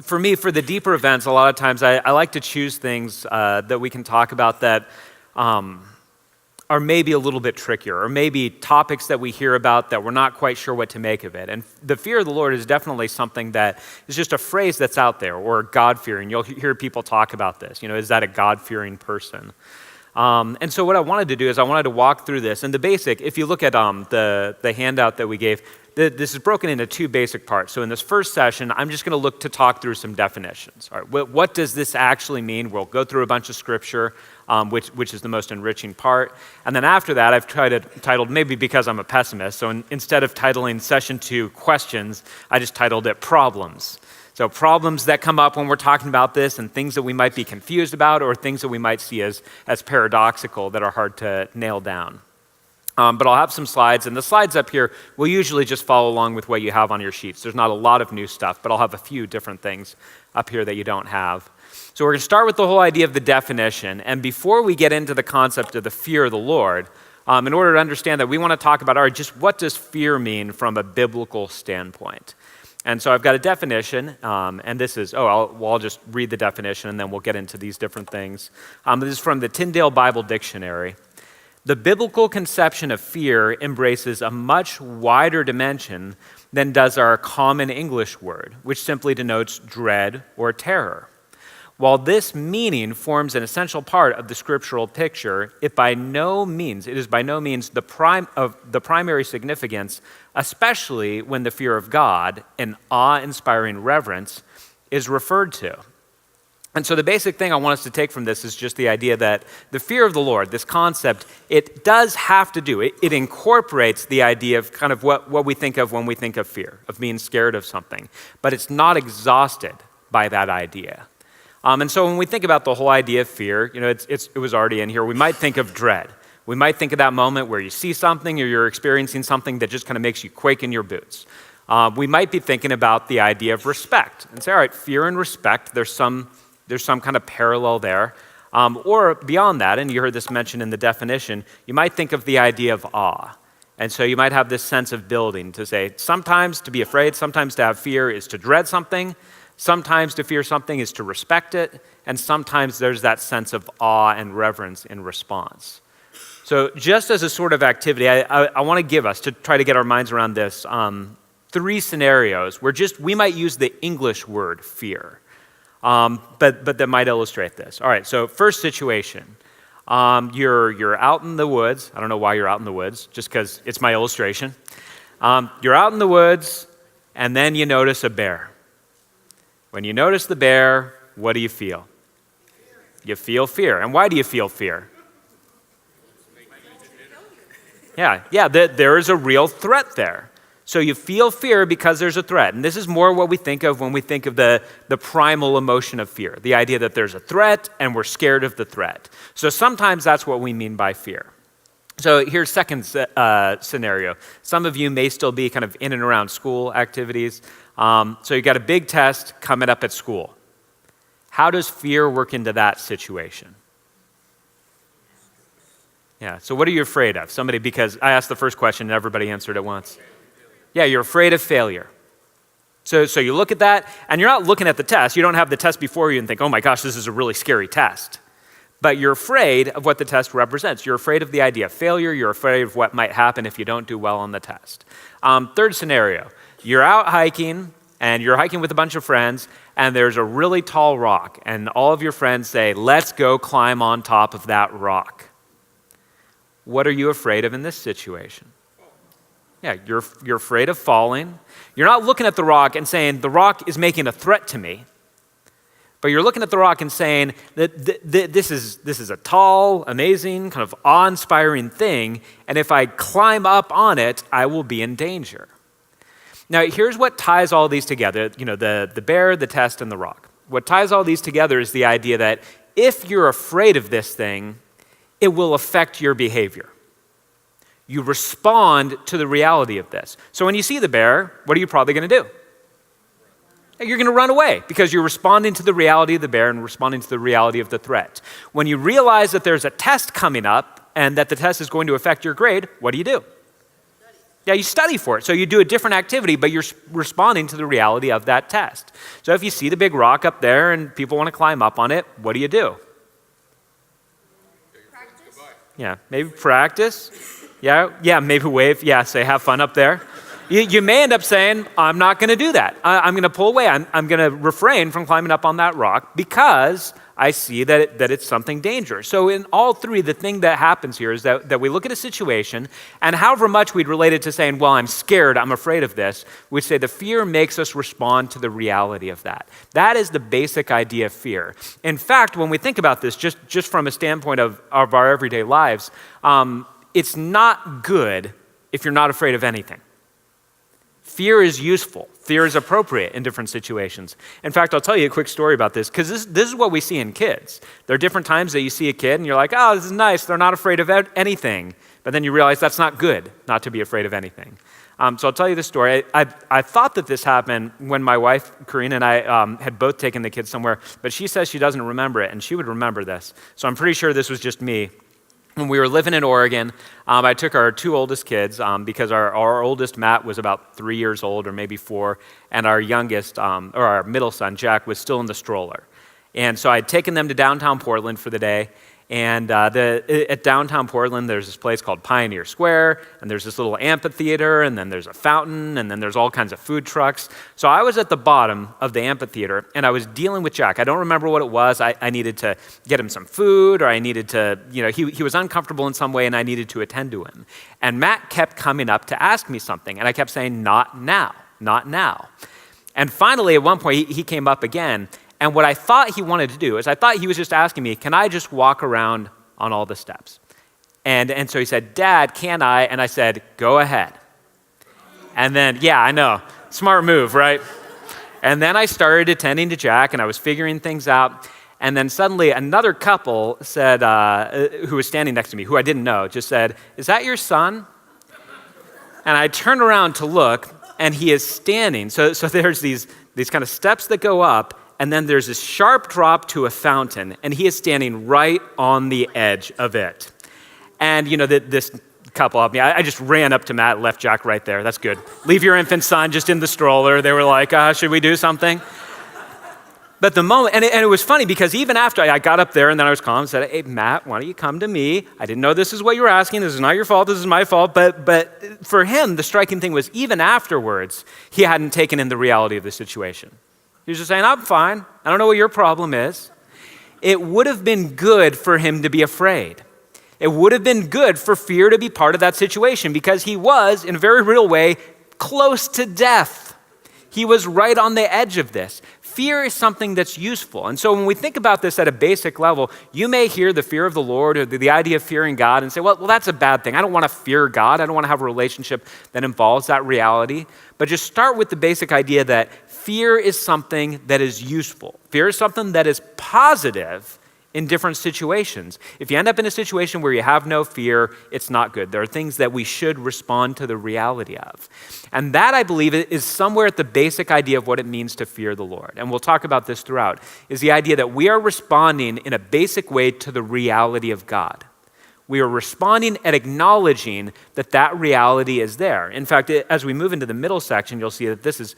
for me, for the deeper events, a lot of times I like to choose things that we can talk about that are maybe a little bit trickier, or maybe topics that we hear about that we're not quite sure what to make of it. And the fear of the Lord is definitely something that is just a phrase that's out there, or God-fearing. You'll hear people talk about this. Is that a God-fearing person? And so what I wanted to do is I wanted to walk through this. And the basic, if you look at the handout that we gave, this is broken into two basic parts. So in this first session, I'm just going to look to talk through some definitions. All right, what does this actually mean? We'll go through a bunch of scripture, which is the most enriching part. And then after that, I've titled, maybe because I'm a pessimist, so instead of titling session 2 questions, I just titled it problems. So problems that come up when we're talking about this, and things that we might be confused about, or things that we might see as paradoxical that are hard to nail down. But I'll have some slides, and the slides up here will usually just follow along with what you have on your sheets. There's not a lot of new stuff, but I'll have a few different things up here that you don't have. So we're going to start with the whole idea of the definition, and before we get into the concept of the fear of the Lord, in order to understand that, we want to talk about, all right, just what does fear mean from a biblical standpoint? And so I've got a definition, and this is, I'll just read the definition, and then we'll get into these different things. This is from the Tyndale Bible Dictionary. The biblical conception of fear embraces a much wider dimension than does our common English word, which simply denotes dread or terror. While this meaning forms an essential part of the scriptural picture, it is by no means the primary significance, especially when the fear of God, an awe-inspiring reverence, is referred to. And so the basic thing I want us to take from this is just the idea that the fear of the Lord, this concept, it does have to do, it incorporates the idea of kind of what we think of when we think of fear, of being scared of something. But it's not exhausted by that idea. And so when we think about the whole idea of fear, it was already in here, we might think of dread. We might think of that moment where you see something or you're experiencing something that just kind of makes you quake in your boots. We might be thinking about the idea of respect and say, all right, fear and respect, there's some kind of parallel there. Or beyond that, and you heard this mentioned in the definition, you might think of the idea of awe. And so you might have this sense of building to say, sometimes to be afraid, sometimes to have fear is to dread something, sometimes to fear something is to respect it, and sometimes there's that sense of awe and reverence in response. So just as a sort of activity, I want to give us, to try to get our minds around this, 3 scenarios where we might use the English word fear. But that might illustrate this. All right, so first situation. You're out in the woods. I don't know why you're out in the woods, just because it's my illustration. You're out in the woods, and then you notice a bear. When you notice the bear, what do you feel? You feel fear. And why do you feel fear? Yeah, there is a real threat there. So you feel fear because there's a threat. And this is more what we think of when we think of the primal emotion of fear, the idea that there's a threat and we're scared of the threat. So sometimes that's what we mean by fear. So here's second scenario. Some of you may still be kind of in and around school activities. So you got a big test coming up at school. How does fear work into that situation? Yeah, so what are you afraid of? Because I asked the first question and everybody answered at once. Yeah, you're afraid of failure. So you look at that, and you're not looking at the test. You don't have the test before you and think, oh my gosh, this is a really scary test. But you're afraid of what the test represents. You're afraid of the idea of failure. You're afraid of what might happen if you don't do well on the test. Third scenario, you're out hiking, and you're hiking with a bunch of friends, and there's a really tall rock, and all of your friends say, let's go climb on top of that rock. What are you afraid of in this situation? Yeah, you're afraid of falling. You're not looking at the rock and saying, the rock is making a threat to me. But you're looking at the rock and saying that this is a tall, amazing, kind of awe-inspiring thing, and if I climb up on it, I will be in danger. Now, here's what ties all these together, the bear, the test, and the rock. What ties all these together is the idea that if you're afraid of this thing, it will affect your behavior. You respond to the reality of this. So when you see the bear, what are you probably going to do? You're going to run away because you're responding to the reality of the bear and responding to the reality of the threat. When you realize that there's a test coming up and that the test is going to affect your grade, what do? Yeah, you study for it. So you do a different activity, but you're responding to the reality of that test. So if you see the big rock up there and people want to climb up on it, what do? Practice. Yeah, maybe practice. Yeah, maybe wave. Yeah, say have fun up there. You may end up saying, I'm not going to do that. I'm going to pull away. I'm going to refrain from climbing up on that rock because I see that it's something dangerous. So in all three, the thing that happens here is that we look at a situation, and however much we'd relate it to saying, well, I'm scared, I'm afraid of this, we'd say the fear makes us respond to the reality of that. That is the basic idea of fear. In fact, when we think about this, just from a standpoint of our everyday lives, it's not good if you're not afraid of anything. Fear is useful. Fear is appropriate in different situations. In fact, I'll tell you a quick story about this, because this is what we see in kids. There are different times that you see a kid and you're like, oh, this is nice. They're not afraid of anything. But then you realize that's not good, not to be afraid of anything. So I'll tell you this story. I thought that this happened when my wife, Karina, and I had both taken the kids somewhere, but she says she doesn't remember it, and she would remember this. So I'm pretty sure this was just me. When we were living in Oregon, I took our two oldest kids because our oldest, Matt, was about 3 years old or maybe 4, and our youngest, or our middle son, Jack, was still in the stroller. And so I'd taken them to downtown Portland for the day, and at downtown Portland, there's this place called Pioneer Square, and there's this little amphitheater, and then there's a fountain, and then there's all kinds of food trucks. So I was at the bottom of the amphitheater, and I was dealing with Jack. I don't remember what it was. I needed to get him some food, or I needed to, he was uncomfortable in some way, and I needed to attend to him. And Matt kept coming up to ask me something, and I kept saying, not now, not now. And finally, at one point, he came up again. And what I thought he wanted to do is I thought he was just asking me, can I just walk around on all the steps? And so he said, Dad, can I? And I said, go ahead. And then, yeah, I know. Smart move, right? And then I started attending to Jack, and I was figuring things out. And then suddenly another couple said, who was standing next to me, who I didn't know, just said, is that your son? And I turned around to look, and he is standing. So there's these kind of steps that go up, and then there's this sharp drop to a fountain, and he is standing right on the edge of it. And, this couple helped me. I just ran up to Matt and left Jack right there. That's good. Leave your infant son just in the stroller. They were like, should we do something? But the moment, and it was funny because even after I got up there and then I was calm and said, hey, Matt, why don't you come to me? I didn't know this is what you were asking. This is not your fault. This is my fault. But for him, the striking thing was even afterwards, he hadn't taken in the reality of the situation. He was just saying, I'm fine. I don't know what your problem is. It would have been good for him to be afraid. It would have been good for fear to be part of that situation because he was, in a very real way, close to death. He was right on the edge of this. Fear is something that's useful. And so when we think about this at a basic level, you may hear the fear of the Lord or the idea of fearing God and say, well, that's a bad thing. I don't want to fear God. I don't want to have a relationship that involves that reality. But just start with the basic idea that fear is something that is useful. Fear is something that is positive in different situations. If you end up in a situation where you have no fear, it's not good. There are things that we should respond to the reality of. And that, I believe, is somewhere at the basic idea of what it means to fear the Lord. And we'll talk about this throughout, is the idea that we are responding in a basic way to the reality of God. We are responding and acknowledging that reality is there. In fact, as we move into the middle section, you'll see that this is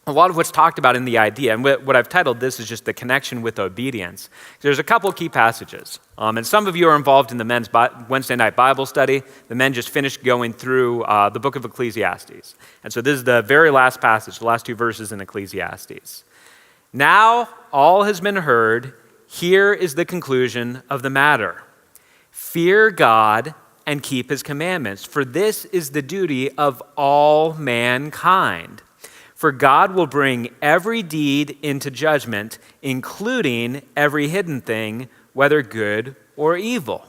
a lot of what's talked about in the idea, and what I've titled this is just the connection with obedience. There's a couple key passages, and some of you are involved in the men's Wednesday night Bible study. The men just finished going through the book of Ecclesiastes. And so this is the very last passage, the last 2 verses in Ecclesiastes. Now all has been heard. Here is the conclusion of the matter. Fear God and keep his commandments, for this is the duty of all mankind. For God will bring every deed into judgment, including every hidden thing, whether good or evil.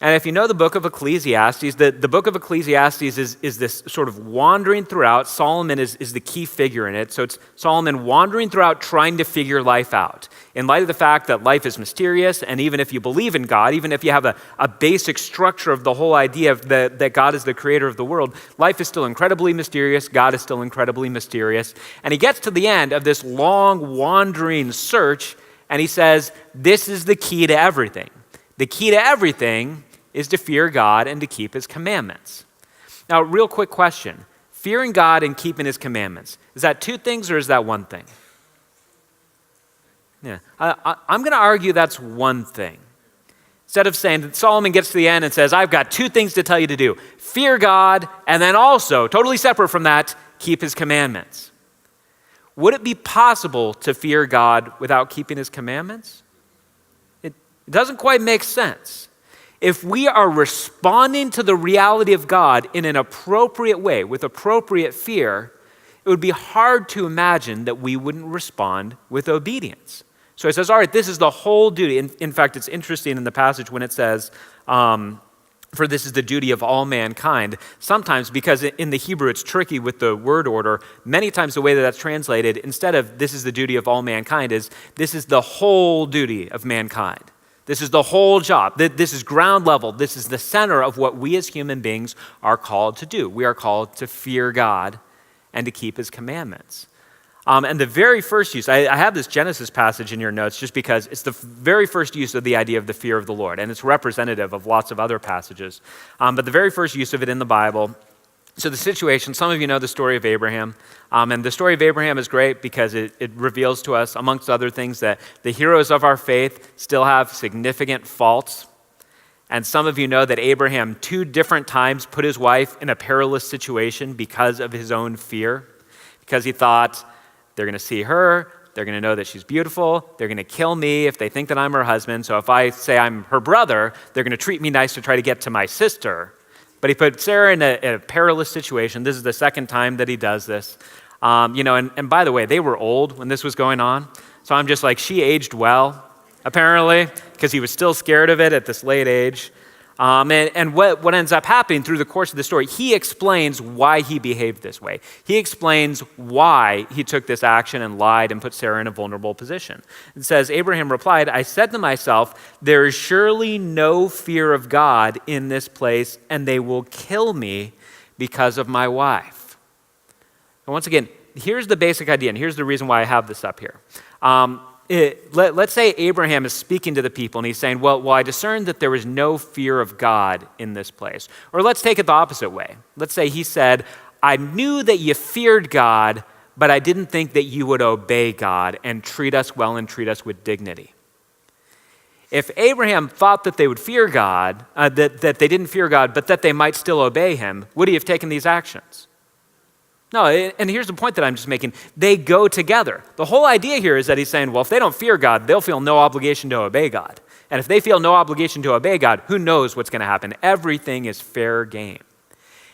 And if you know the book of Ecclesiastes, the book of Ecclesiastes is this sort of wandering throughout. Solomon is the key figure in it. So it's Solomon wandering throughout trying to figure life out. In light of the fact that life is mysterious, and even if you believe in God, even if you have a basic structure of the whole idea of that God is the creator of the world, life is still incredibly mysterious. God is still incredibly mysterious. And he gets to the end of this long wandering search, and he says, this is the key to everything. The key to everything is to fear God and to keep his commandments. Now, real quick question. Fearing God and keeping his commandments, is that two things or is that one thing? Yeah, I'm going to argue that's one thing. Instead of saying that Solomon gets to the end and says, I've got two things to tell you to do. Fear God, and then also, totally separate from that, keep his commandments. Would it be possible to fear God without keeping his commandments? It doesn't quite make sense. If we are responding to the reality of God in an appropriate way, with appropriate fear, it would be hard to imagine that we wouldn't respond with obedience. So he says, all right, this is the whole duty. In fact, it's interesting in the passage when it says, for this is the duty of all mankind. Sometimes, because in the Hebrew it's tricky with the word order, many times the way that that's translated, instead of this is the duty of all mankind, is this is the whole duty of mankind. This is the whole job. This is ground level. This is the center of what we as human beings are called to do. We are called to fear God and to keep his commandments. And the very first use, I have this Genesis passage in your notes just because it's the very first use of the idea of the fear of the Lord, and it's representative of lots of other passages. But the very first use of it in the Bible, so the situation, some of you know the story of Abraham, and the story of Abraham is great because it reveals to us, amongst other things, that the heroes of our faith still have significant faults. And some of you know that Abraham 2 different times put his wife in a perilous situation because of his own fear, because he thought, they're going to see her, they're going to know that she's beautiful, they're going to kill me if they think that I'm her husband, so if I say I'm her brother, they're going to treat me nice to try to get to my sister. But he put Sarah in a perilous situation. This is the second time that he does this. And by the way, they were old when this was going on, so I'm just like, she aged well, apparently, because he was still scared of it at this late age. And what ends up happening through the course of the story, he explains why he behaved this way. He explains why he took this action and lied and put Sarah in a vulnerable position. It says, Abraham replied, I said to myself, there is surely no fear of God in this place, and they will kill me because of my wife. And once again, here's the basic idea, and here's the reason why I have this up here. Let's say Abraham is speaking to the people and he's saying, well, I discerned that there was no fear of God in this place. Or let's take it the opposite way. Let's say he said, I knew that you feared God, but I didn't think that you would obey God and treat us well and treat us with dignity. If Abraham thought that they would fear God, that they didn't fear God, but that they might still obey him, would he have taken these actions? No, and here's the point that I'm just making. They go together. The whole idea here is that he's saying, well, if they don't fear God, they'll feel no obligation to obey God. And if they feel no obligation to obey God, who knows what's going to happen? Everything is fair game.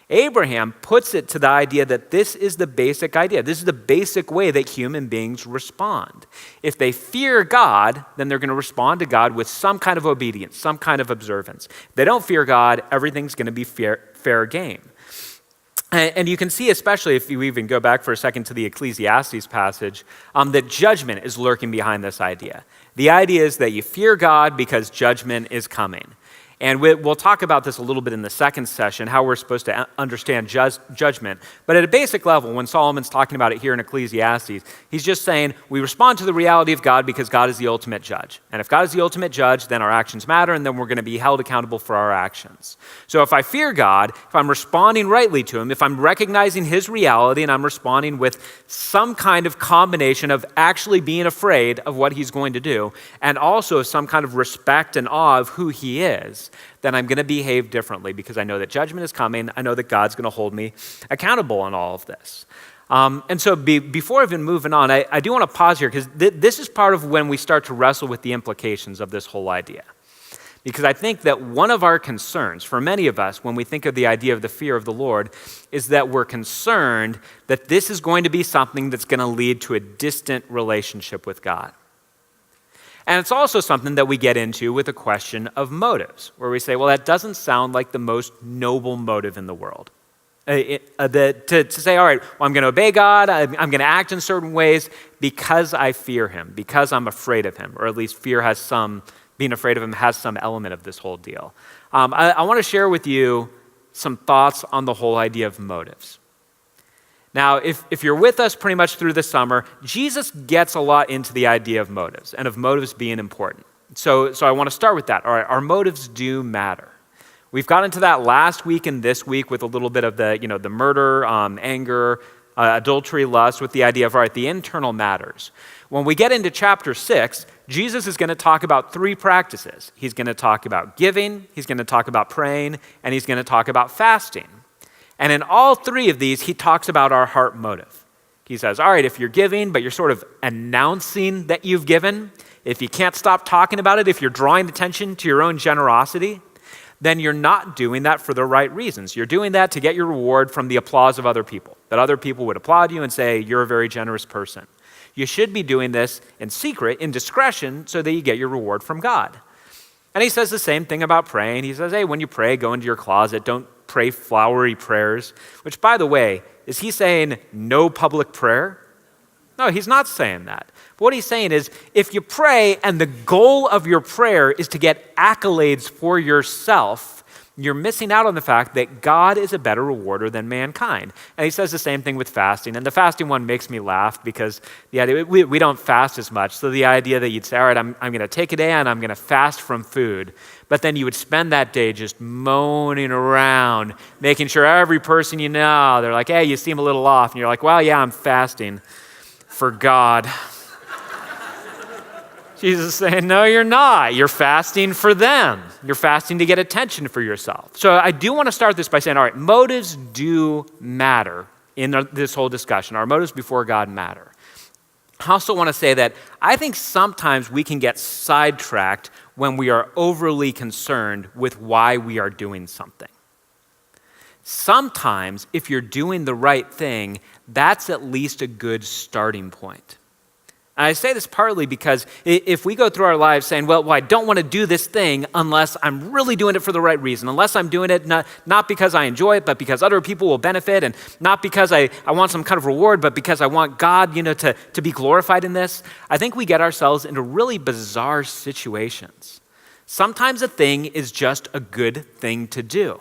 Abraham puts it to the idea that this is the basic idea. This is the basic way that human beings respond. If they fear God, then they're going to respond to God with some kind of obedience, some kind of observance. If they don't fear God, everything's going to be fair game. And you can see, especially if you even go back for a second to the Ecclesiastes passage, that judgment is lurking behind this idea. The idea is that you fear God because judgment is coming. And we'll talk about this a little bit in the second session, how we're supposed to understand judgment. But at a basic level, when Solomon's talking about it here in Ecclesiastes, he's just saying we respond to the reality of God because God is the ultimate judge. And if God is the ultimate judge, then our actions matter, and then we're going to be held accountable for our actions. So if I fear God, if I'm responding rightly to him, if I'm recognizing his reality and I'm responding with some kind of combination of actually being afraid of what he's going to do, and also some kind of respect and awe of who he is, then I'm going to behave differently because I know that judgment is coming. I know that God's going to hold me accountable on all of this. And so before even moving on, I do want to pause here because this is part of when we start to wrestle with the implications of this whole idea. Because I think that one of our concerns for many of us when we think of the idea of the fear of the Lord is that we're concerned that this is going to be something that's going to lead to a distant relationship with God. And it's also something that we get into with a question of motives, where we say, well, that doesn't sound like the most noble motive in the world. To say, all right, well, I'm going to obey God, I'm going to act in certain ways because I fear him, because I'm afraid of him, or at least being afraid of him has some element of this whole deal. I want to share with you some thoughts on the whole idea of motives. Now, if you're with us pretty much through the summer, Jesus gets a lot into the idea of motives and of motives being important. So I want to start with that. All right, our motives do matter. We've got into that last week and this week with a little bit of the murder, anger, adultery, lust, with the idea of, all right, the internal matters. When we get into chapter 6, Jesus is going to talk about 3 practices. He's going to talk about giving, he's going to talk about praying, and he's going to talk about fasting. And in all 3 of these, he talks about our heart motive. He says, all right, if you're giving, but you're sort of announcing that you've given, if you can't stop talking about it, if you're drawing attention to your own generosity, then you're not doing that for the right reasons. You're doing that to get your reward from the applause of other people, that other people would applaud you and say, you're a very generous person. You should be doing this in secret, in discretion, so that you get your reward from God. And he says the same thing about praying. He says, hey, when you pray, go into your closet. Don't pray flowery prayers, which, by the way, is he saying no public prayer? No, he's not saying that. But what he's saying is, if you pray and the goal of your prayer is to get accolades for yourself, you're missing out on the fact that God is a better rewarder than mankind. And he says the same thing with fasting. And the fasting one makes me laugh because the idea, we don't fast as much. So the idea that you'd say, all right, I'm going to take a day and I'm going to fast from food. But then you would spend that day just moaning around, making sure every person you know, they're like, hey, you seem a little off. And you're like, well, yeah, I'm fasting for God. Jesus is saying, no, you're not. You're fasting for them. You're fasting to get attention for yourself. So I do want to start this by saying, all right, motives do matter in this whole discussion. Our motives before God matter. I also want to say that I think sometimes we can get sidetracked when we are overly concerned with why we are doing something. Sometimes, if you're doing the right thing, that's at least a good starting point. And I say this partly because if we go through our lives saying, well, I don't want to do this thing unless I'm really doing it for the right reason, unless I'm doing it not because I enjoy it, but because other people will benefit, and not because I want some kind of reward, but because I want God, to be glorified in this, I think we get ourselves into really bizarre situations. Sometimes a thing is just a good thing to do.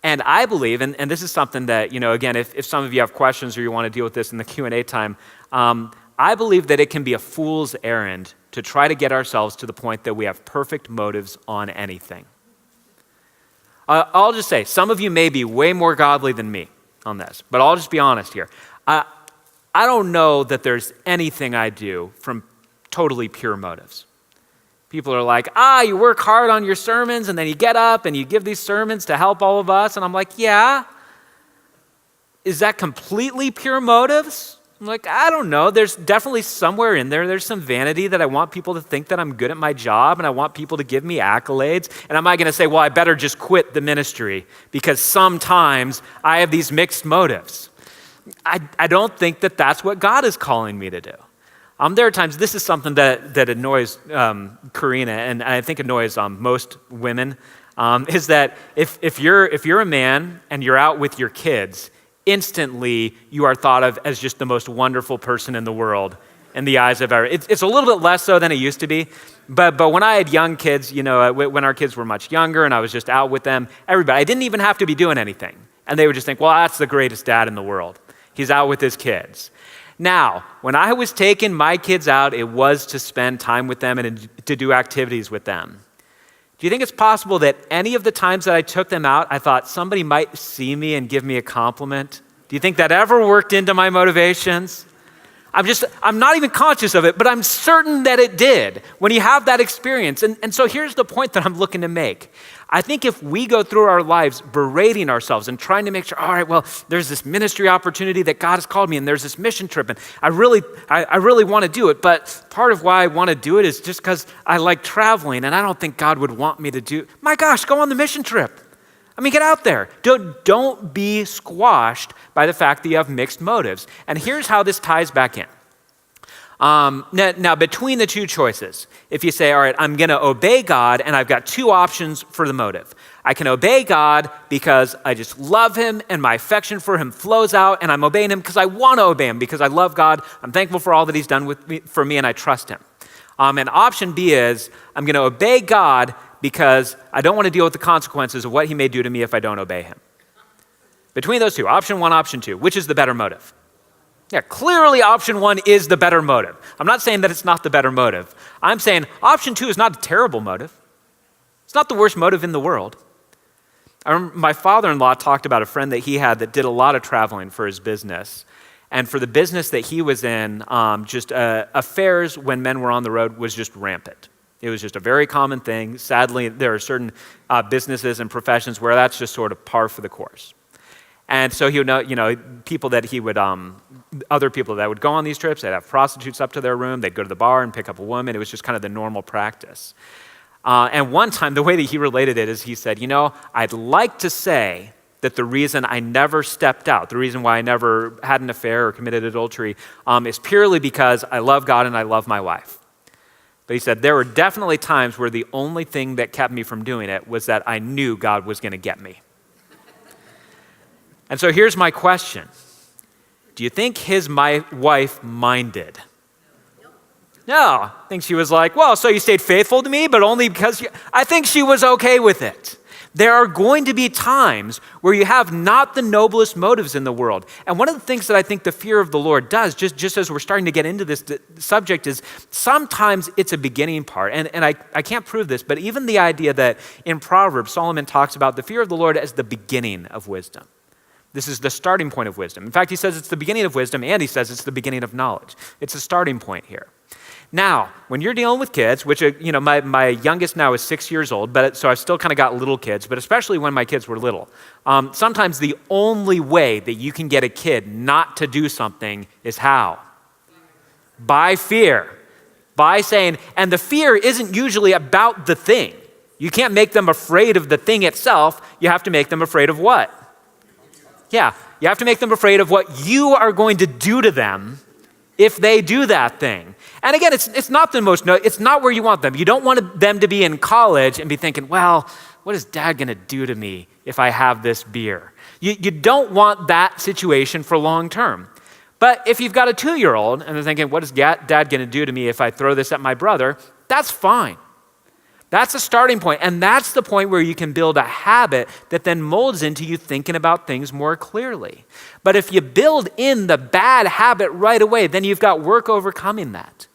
And I believe, and this is something that, again, if some of you have questions or you want to deal with this in the Q&A time, I believe that it can be a fool's errand to try to get ourselves to the point that we have perfect motives on anything. I'll just say, some of you may be way more godly than me on this, but I'll just be honest here. I don't know that there's anything I do from totally pure motives. People are like, you work hard on your sermons, and then you get up and you give these sermons to help all of us. And I'm like, yeah. Is that completely pure motives? I'm like, I don't know. There's definitely somewhere in there's some vanity that I want people to think that I'm good at my job, and I want people to give me accolades. And am I going to say, well, I better just quit the ministry because sometimes I have these mixed motives? I don't think that that's what God is calling me to do. There are times, this is something that annoys Karina, and I think annoys most women, is that if you're a man and you're out with your kids, instantly you are thought of as just the most wonderful person in the world in the eyes of everyone. It's a little bit less so than it used to be, but when I had young kids, when our kids were much younger and I was just out with them, I didn't even have to be doing anything. And they would just think, well, that's the greatest dad in the world. He's out with his kids. Now, when I was taking my kids out, it was to spend time with them and to do activities with them. Do you think it's possible that any of the times that I took them out, I thought somebody might see me and give me a compliment? Do you think that ever worked into my motivations? I'm not even conscious of it, but I'm certain that it did when you have that experience. And so here's the point that I'm looking to make. I think if we go through our lives berating ourselves and trying to make sure, all right, well, there's this ministry opportunity that God has called me, and there's this mission trip, and I really want to do it, but part of why I want to do it is just because I like traveling, and I don't think God would want me to do. My gosh, go on the mission trip. I mean, get out there. Don't be squashed by the fact that you have mixed motives. And here's how this ties back in. Now, between the two choices, if you say, all right, I'm going to obey God, and I've got two options for the motive. I can obey God because I just love him and my affection for him flows out, and I'm obeying him because I want to obey him, because I love God, I'm thankful for all that he's done for me, and I trust him. And option B is, I'm going to obey God because I don't want to deal with the consequences of what he may do to me if I don't obey him. Between those two, option one, option two, which is the better motive? Yeah, clearly option one is the better motive. I'm not saying that it's not the better motive. I'm saying option two is not a terrible motive. It's not the worst motive in the world. My father-in-law talked about a friend that he had that did a lot of traveling for his business. And for the business that he was in, affairs when men were on the road was just rampant. It was just a very common thing. Sadly, there are certain businesses and professions where that's just sort of par for the course. And so he would know, people that he would, other people that would go on these trips, they'd have prostitutes up to their room, they'd go to the bar and pick up a woman. It was just kind of the normal practice. And one time, the way that he related it is he said, I'd like to say that the reason I never stepped out, the reason why I never had an affair or committed adultery, is purely because I love God and I love my wife. But he said, there were definitely times where the only thing that kept me from doing it was that I knew God was going to get me. And so here's my question. Do you think my wife minded? No. I think she was like, well, so you stayed faithful to me, but only because I think she was okay with it. There are going to be times where you have not the noblest motives in the world. And one of the things that I think the fear of the Lord does, just as we're starting to get into this subject, is sometimes it's a beginning part. And I can't prove this, but even the idea that in Proverbs, Solomon talks about the fear of the Lord as the beginning of wisdom. This is the starting point of wisdom. In fact, he says it's the beginning of wisdom, and he says it's the beginning of knowledge. It's a starting point here. Now, when you're dealing with kids, which, my youngest now is 6 years old, so I've still kind of got little kids, but especially when my kids were little, sometimes the only way that you can get a kid not to do something is how? By fear. By saying, and the fear isn't usually about the thing. You can't make them afraid of the thing itself. You have to make them afraid of what? Yeah, you have to make them afraid of what you are going to do to them if they do that thing. And again, it's not it's not where you want them. You don't want them to be in college and be thinking, well, what is dad going to do to me if I have this beer? You don't want that situation for long term. But if you've got a 2-year-old and they're thinking, what is dad going to do to me if I throw this at my brother? That's fine. That's a starting point. And that's the point where you can build a habit that then molds into you thinking about things more clearly. But if you build in the bad habit right away, then you've got work overcoming that.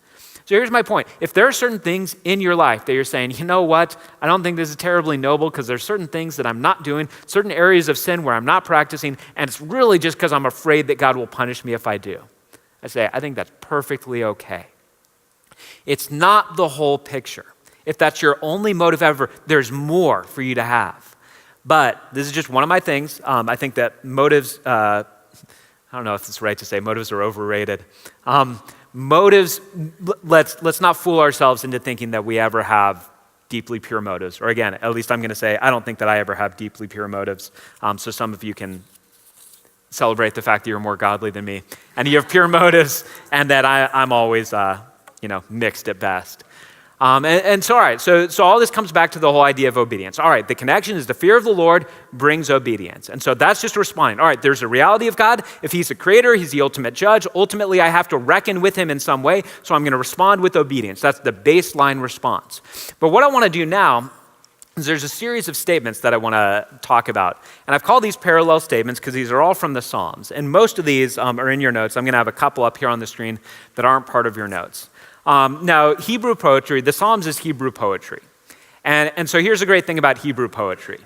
So here's my point. If there are certain things in your life that you're saying, you know what, I don't think this is terribly noble because there's certain things that I'm not doing, certain areas of sin where I'm not practicing, and it's really just because I'm afraid that God will punish me if I do. I say, I think that's perfectly okay. It's not the whole picture. If that's your only motive ever, there's more for you to have. But this is just one of my things. I think that motives, I don't know if it's right to say motives are overrated. Motives, let's not fool ourselves into thinking that we ever have deeply pure motives. Or again, at least I'm going to say, I don't think that I ever have deeply pure motives. So some of you can celebrate the fact that you're more godly than me. And you have pure motives, and that I'm always, mixed at best. All right, so all this comes back to the whole idea of obedience. All right, the connection is the fear of the Lord brings obedience. And so that's just responding. All right, there's a reality of God. If he's a creator, he's the ultimate judge. Ultimately, I have to reckon with him in some way, so I'm going to respond with obedience. That's the baseline response. But what I want to do now is there's a series of statements that I want to talk about. And I've called these parallel statements because these are all from the Psalms. And most of these are in your notes. I'm going to have a couple up here on the screen that aren't part of your notes. Now, Hebrew poetry, the Psalms is Hebrew poetry. And so here's the great thing about Hebrew poetry.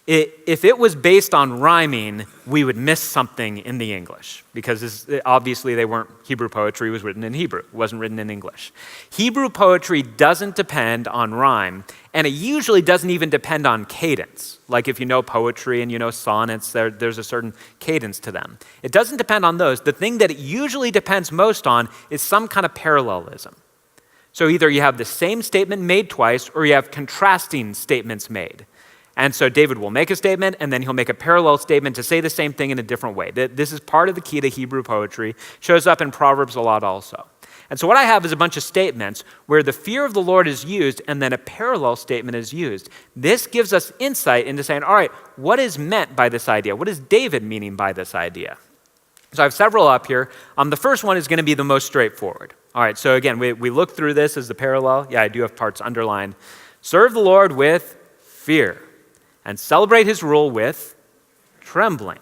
If it was based on rhyming, we would miss something in the English because obviously they weren't Hebrew poetry, it was written in Hebrew. It wasn't written in English. Hebrew poetry doesn't depend on rhyme, and it usually doesn't even depend on cadence. Like if you know poetry and you know sonnets, there's a certain cadence to them. It doesn't depend on those. The thing that it usually depends most on is some kind of parallelism. So either you have the same statement made twice or you have contrasting statements made. And so David will make a statement and then he'll make a parallel statement to say the same thing in a different way. This is part of the key to Hebrew poetry. Shows up in Proverbs a lot also. And so what I have is a bunch of statements where the fear of the Lord is used and then a parallel statement is used. This gives us insight into saying, all right, what is meant by this idea? What is David meaning by this idea? So I have several up here. The first one is going to be the most straightforward. All right, so again, we look through this as the parallel. Yeah, I do have parts underlined. Serve the Lord with fear and celebrate his rule with trembling.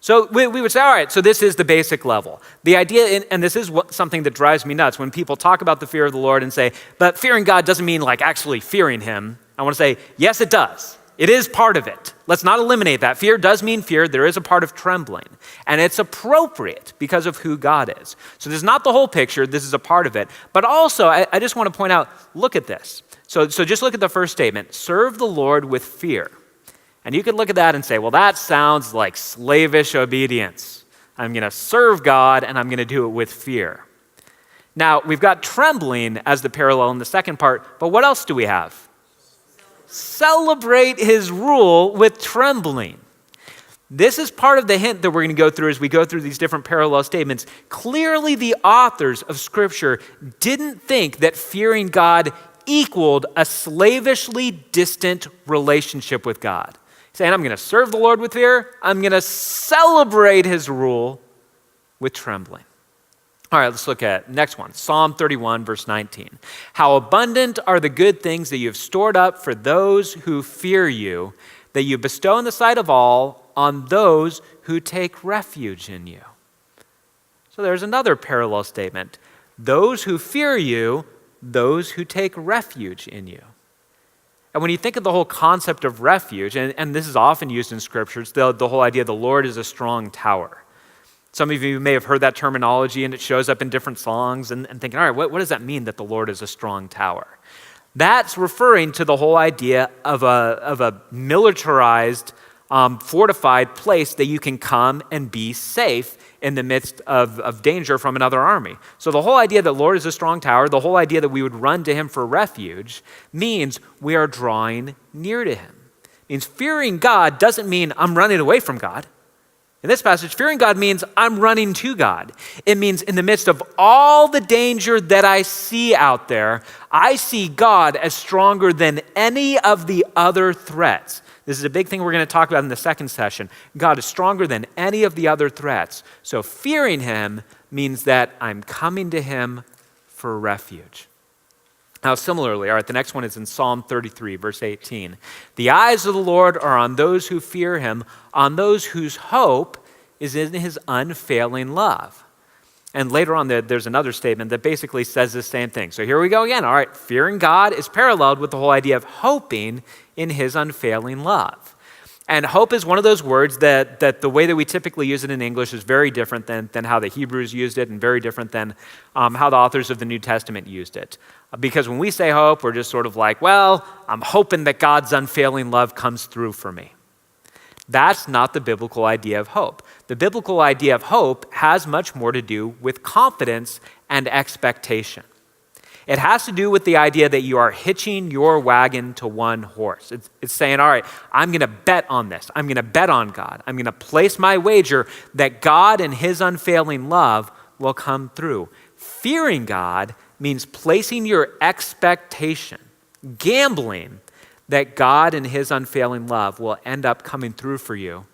So we would say, all right, so this is the basic level. The idea, and this is something that drives me nuts, when people talk about the fear of the Lord and say, but fearing God doesn't mean like actually fearing him. I want to say, yes, it does. It is part of it. Let's not eliminate that. Fear does mean fear. There is a part of trembling. And it's appropriate because of who God is. So this is not the whole picture. This is a part of it. But also, I just want to point out, look at this. So just look at the first statement. Serve the Lord with fear. And you could look at that and say, well, that sounds like slavish obedience. I'm going to serve God and I'm going to do it with fear. Now, we've got trembling as the parallel in the second part, but what else do we have? Celebrate his rule with trembling. This is part of the hint that we're going to go through as we go through these different parallel statements. Clearly, the authors of Scripture didn't think that fearing God equaled a slavishly distant relationship with God. Saying, I'm going to serve the Lord with fear. I'm going to celebrate his rule with trembling. All right, let's look at next one. Psalm 31, verse 19. How abundant are the good things that you have stored up for those who fear you, that you bestow in the sight of all on those who take refuge in you. So there's another parallel statement. Those who fear you, those who take refuge in you. And when you think of the whole concept of refuge, and this is often used in scriptures, the whole idea the Lord is a strong tower. Some of you may have heard that terminology and it shows up in different songs and thinking, all right, what does that mean that the Lord is a strong tower? That's referring to the whole idea of a militarized, fortified place that you can come and be safe in the midst of danger from another army. So the whole idea that Lord is a strong tower, the whole idea that we would run to him for refuge means we are drawing near to him. It means fearing God doesn't mean I'm running away from God. In this passage, fearing God means I'm running to God. It means in the midst of all the danger that I see out there, I see God as stronger than any of the other threats. This is a big thing we're going to talk about in the second session. God is stronger than any of the other threats. So fearing him means that I'm coming to him for refuge. Now, similarly, all right, the next one is in Psalm 33, verse 18. The eyes of the Lord are on those who fear him, on those whose hope is in his unfailing love. And later on, there's another statement that basically says the same thing. So here we go again. All right, fearing God is paralleled with the whole idea of hoping in his unfailing love. And hope is one of those words that the way that we typically use it in English is very different than how the Hebrews used it and very different than how the authors of the New Testament used it. Because when we say hope, we're just sort of like, well, I'm hoping that God's unfailing love comes through for me. That's not the biblical idea of hope. The biblical idea of hope has much more to do with confidence and expectation. It has to do with the idea that you are hitching your wagon to one horse. It's saying, all right, I'm going to bet on this. I'm going to bet on God. I'm going to place my wager that God and his unfailing love will come through. Fearing God means placing your expectation, gambling that God and his unfailing love will end up coming through for you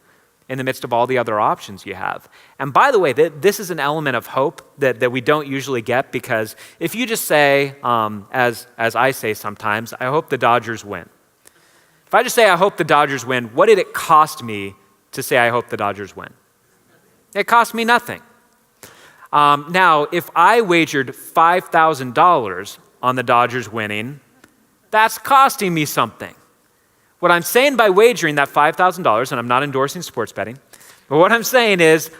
in the midst of all the other options you have. And by the way, this is an element of hope that we don't usually get, because if you just say, as I say sometimes, I hope the Dodgers win. If I just say I hope the Dodgers win, what did it cost me to say I hope the Dodgers win? It cost me nothing. Now, if I wagered $5,000 on the Dodgers winning, that's costing me something. What I'm saying by wagering that $5,000, and I'm not endorsing sports betting, but what I'm saying is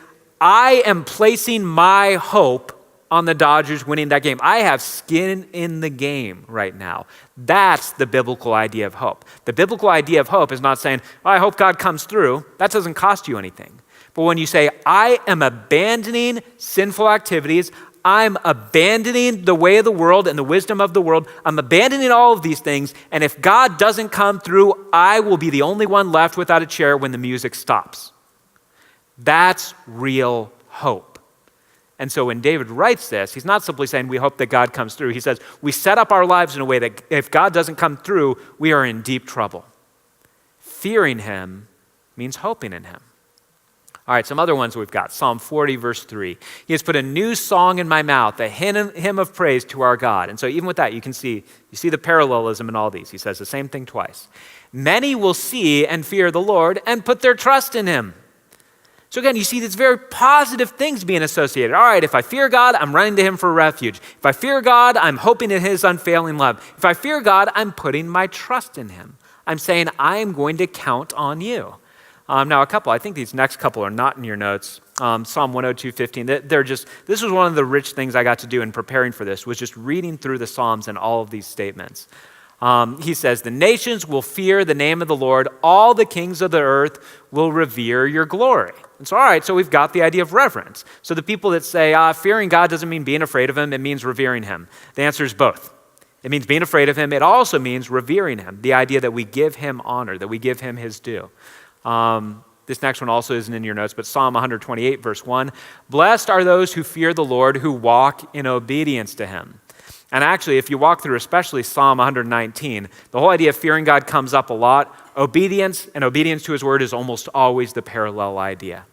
I am placing my hope on the Dodgers winning that game. I have skin in the game right now. That's the biblical idea of hope. The biblical idea of hope is not saying, oh, I hope God comes through. That doesn't cost you anything. But when you say, I am abandoning sinful activities, I'm abandoning the way of the world and the wisdom of the world. I'm abandoning all of these things. And if God doesn't come through, I will be the only one left without a chair when the music stops. That's real hope. And so when David writes this, he's not simply saying we hope that God comes through. He says we set up our lives in a way that if God doesn't come through, we are in deep trouble. Fearing him means hoping in him. All right, some other ones we've got. Psalm 40, verse 3. He has put a new song in my mouth, a hymn of praise to our God. And so even with that, you see the parallelism in all these. He says the same thing twice. Many will see and fear the Lord and put their trust in him. So again, you see these very positive things being associated. All right, if I fear God, I'm running to him for refuge. If I fear God, I'm hoping in his unfailing love. If I fear God, I'm putting my trust in him. I'm saying I am going to count on you. Now, I think these next couple are not in your notes. Psalm 102:15. This was one of the rich things I got to do in preparing for this, was just reading through the Psalms and all of these statements. He says, the nations will fear the name of the Lord. All the kings of the earth will revere your glory. And so, all right, so we've got the idea of reverence. So the people that say, fearing God doesn't mean being afraid of him, it means revering him. The answer is both. It means being afraid of him. It also means revering him, the idea that we give him honor, that we give him his due. This next one also isn't in your notes, but Psalm 128, verse 1. Blessed are those who fear the Lord, who walk in obedience to him. And actually, if you walk through especially Psalm 119, the whole idea of fearing God comes up a lot. Obedience and obedience to his word is almost always the parallel idea.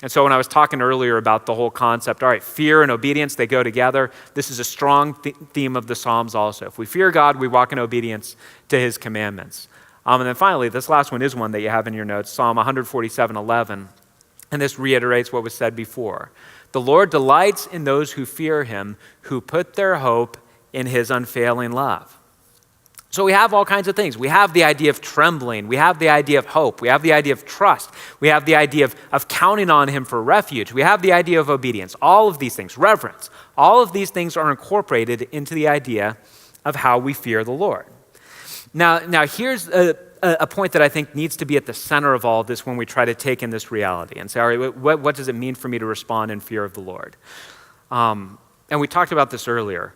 And so when I was talking earlier about the whole concept, all right, fear and obedience, they go together. This is a strong theme of the Psalms also. If we fear God, we walk in obedience to his commandments. And then finally, this last one is one that you have in your notes, Psalm 147:11. And this reiterates what was said before. The Lord delights in those who fear him, who put their hope in his unfailing love. So we have all kinds of things. We have the idea of trembling. We have the idea of hope. We have the idea of trust. We have the idea of counting on him for refuge. We have the idea of obedience. All of these things, reverence. All of these things are incorporated into the idea of how we fear the Lord. Now here's a point that I think needs to be at the center of all of this when we try to take in this reality and say, all right, what does it mean for me to respond in fear of the Lord? And we talked about this earlier.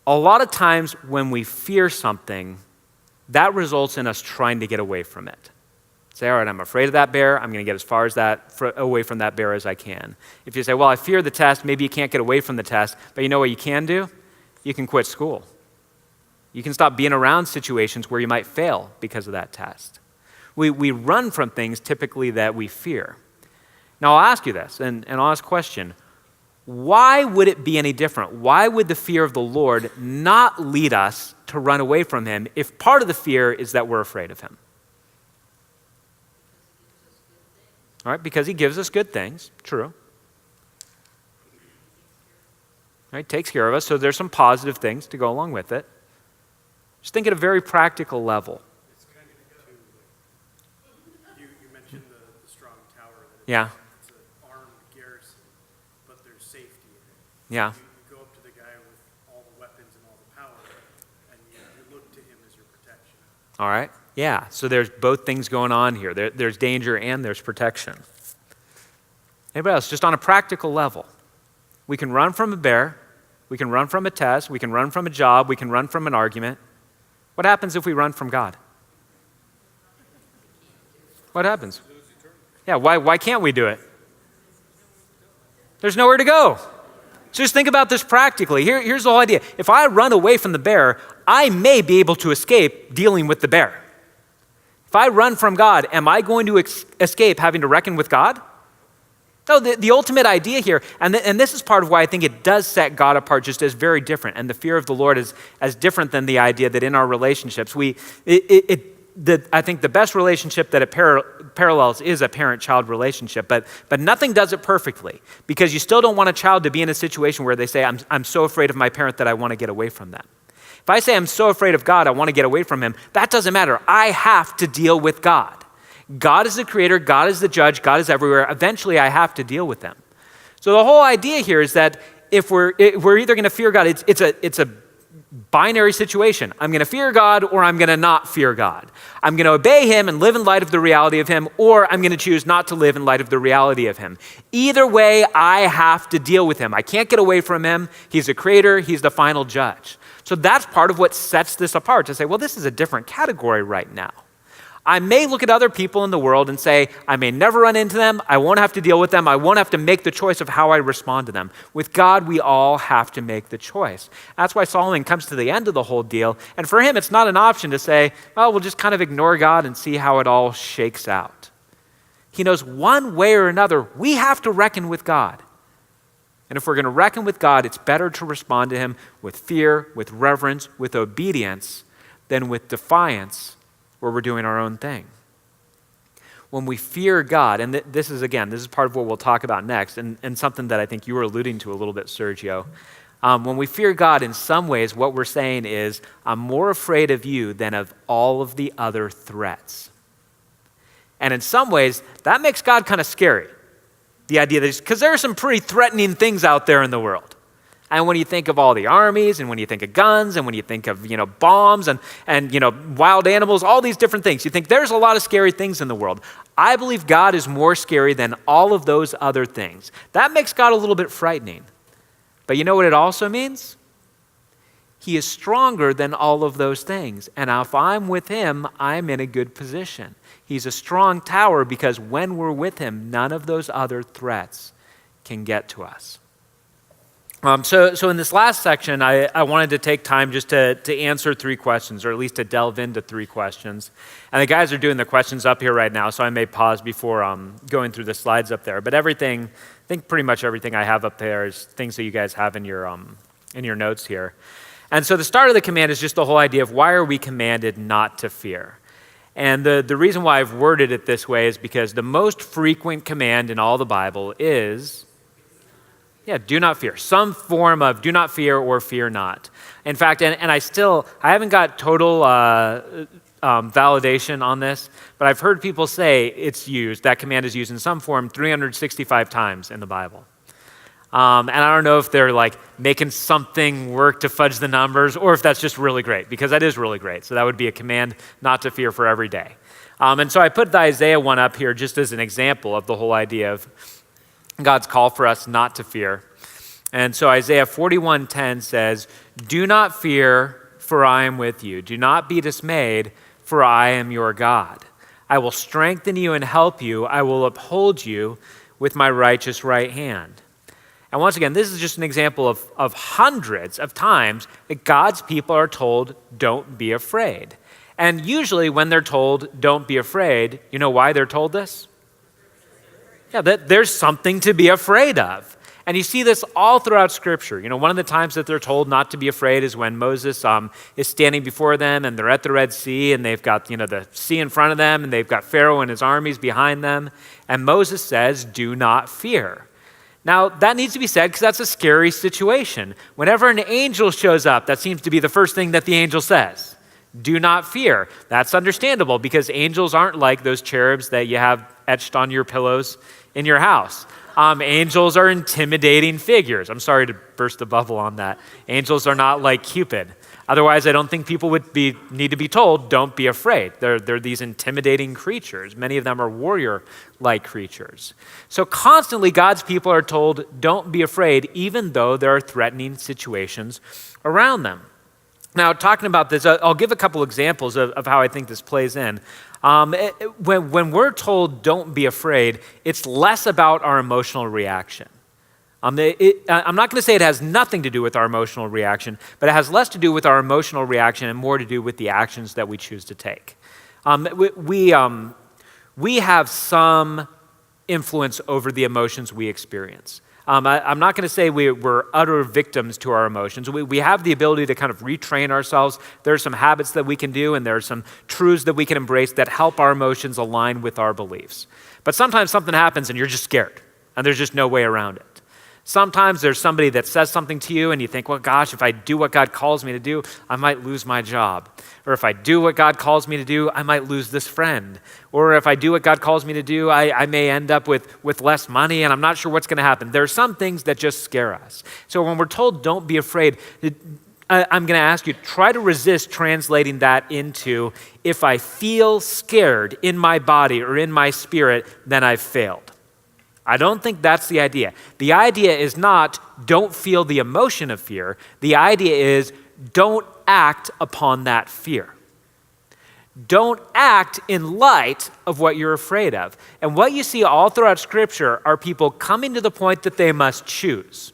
A lot of times when we fear something, that results in us trying to get away from it. Say, all right, I'm afraid of that bear. I'm going to get as far as away from that bear as I can. If you say, well, I fear the test, maybe you can't get away from the test, but you know what you can do? You can quit school. You can stop being around situations where you might fail because of that test. We run from things typically that we fear. Now, I'll ask you this, and I'll ask a question. Why would it be any different? Why would the fear of the Lord not lead us to run away from him if part of the fear is that we're afraid of him? All right, because he gives us good things, true. Right, takes care of us, so there's some positive things to go along with it. Just think at a very practical level. It's kind of you mentioned the strong tower. Yeah. It's an armed garrison, but there's safety in it. Yeah. You go up to the guy with all the weapons and all the power, and you look to him as your protection. All right. Yeah. So there's both things going on here. There's danger and there's protection. Anybody else? Just on a practical level. We can run from a bear. We can run from a test. We can run from a job. We can run from an argument. What happens if we run from God? What happens? Yeah, why can't we do it? There's nowhere to go. So just think about this practically. Here's the whole idea. If I run away from the bear, I may be able to escape dealing with the bear. If I run from God, am I going to escape having to reckon with God? No, the ultimate idea here, and this is part of why I think it does set God apart just as very different, and the fear of the Lord is as different than the idea that in our relationships, I think the best relationship that it parallels is a parent-child relationship, but nothing does it perfectly, because you still don't want a child to be in a situation where they say, I'm so afraid of my parent that I want to get away from them. If I say I'm so afraid of God, I want to get away from him, that doesn't matter. I have to deal with God. God is the creator, God is the judge, God is everywhere. Eventually, I have to deal with them. So the whole idea here is that if we're either going to fear God, it's a binary situation. I'm going to fear God or I'm going to not fear God. I'm going to obey him and live in light of the reality of him, or I'm going to choose not to live in light of the reality of him. Either way, I have to deal with him. I can't get away from him. He's the creator, he's the final judge. So that's part of what sets this apart, to say, well, this is a different category right now. I may look at other people in the world and say, I may never run into them, I won't have to deal with them, I won't have to make the choice of how I respond to them. With God, we all have to make the choice. That's why Solomon comes to the end of the whole deal, and for him, it's not an option to say, well, we'll just kind of ignore God and see how it all shakes out. He knows one way or another, we have to reckon with God. And if we're going to reckon with God, it's better to respond to him with fear, with reverence, with obedience, than with defiance, where we're doing our own thing. When we fear God, and this is part of what we'll talk about next, and something that I think you were alluding to a little bit, Sergio. When we fear God, in some ways, what we're saying is, I'm more afraid of you than of all of the other threats. And in some ways, that makes God kind of scary. The idea that, because there are some pretty threatening things out there in the world. And when you think of all the armies, and when you think of guns, and when you think of, bombs and wild animals, all these different things, you think there's a lot of scary things in the world. I believe God is more scary than all of those other things. That makes God a little bit frightening. But you know what it also means? He is stronger than all of those things. And if I'm with him, I'm in a good position. He's a strong tower because when we're with him, none of those other threats can get to us. So in this last section, I wanted to take time just to answer 3 questions, or at least to delve into 3 questions. And the guys are doing the questions up here right now, so I may pause before going through the slides up there. But I think pretty much everything I have up there is things that you guys have in your notes here. And so the start of the command is just the whole idea of why are we commanded not to fear? And the reason why I've worded it this way is because the most frequent command in all the Bible is, do not fear. Some form of do not fear or fear not. In fact, and I haven't got total validation on this, but I've heard people say that command is used in some form 365 times in the Bible. And I don't know if they're like making something work to fudge the numbers, or if that's just really great, because that is really great. So that would be a command not to fear for every day. And so I put the Isaiah one up here just as an example of the whole idea of God's call for us not to fear. And so Isaiah 41:10 says, "Do not fear, for I am with you. Do not be dismayed, for I am your God. I will strengthen you and help you. I will uphold you with my righteous right hand." And once again, this is just an example of hundreds of times that God's people are told, don't be afraid. And usually when they're told, don't be afraid, you know why they're told this? That there's something to be afraid of. And you see this all throughout Scripture. One of the times that they're told not to be afraid is when Moses is standing before them and they're at the Red Sea and they've got, the sea in front of them and they've got Pharaoh and his armies behind them. And Moses says, do not fear. Now, that needs to be said because that's a scary situation. Whenever an angel shows up, that seems to be the first thing that the angel says. Do not fear. That's understandable because angels aren't like those cherubs that you have etched on your pillows in your house. Angels are intimidating figures. I'm sorry to burst the bubble on that. Angels are not like Cupid. Otherwise, I don't think people would need to be told, don't be afraid. They're these intimidating creatures. Many of them are warrior-like creatures. So constantly, God's people are told, don't be afraid, even though there are threatening situations around them. Now, talking about this, I'll give a couple examples of how I think this plays in. When we're told, don't be afraid, it's less about our emotional reaction. I'm not going to say it has nothing to do with our emotional reaction, but it has less to do with our emotional reaction and more to do with the actions that we choose to take. We have some influence over the emotions we experience. I'm not going to say we're utter victims to our emotions. We have the ability to kind of retrain ourselves. There are some habits that we can do, and there are some truths that we can embrace that help our emotions align with our beliefs. But sometimes something happens and you're just scared, and there's just no way around it. Sometimes there's somebody that says something to you and you think, well, gosh, if I do what God calls me to do, I might lose my job. Or if I do what God calls me to do, I might lose this friend. Or if I do what God calls me to do, I may end up with less money and I'm not sure what's going to happen. There are some things that just scare us. So when we're told don't be afraid, I'm going to ask you, try to resist translating that into, if I feel scared in my body or in my spirit, then I've failed. I don't think that's the idea. The idea is not don't feel the emotion of fear. The idea is don't act upon that fear. Don't act in light of what you're afraid of. And what you see all throughout Scripture are people coming to the point that they must choose.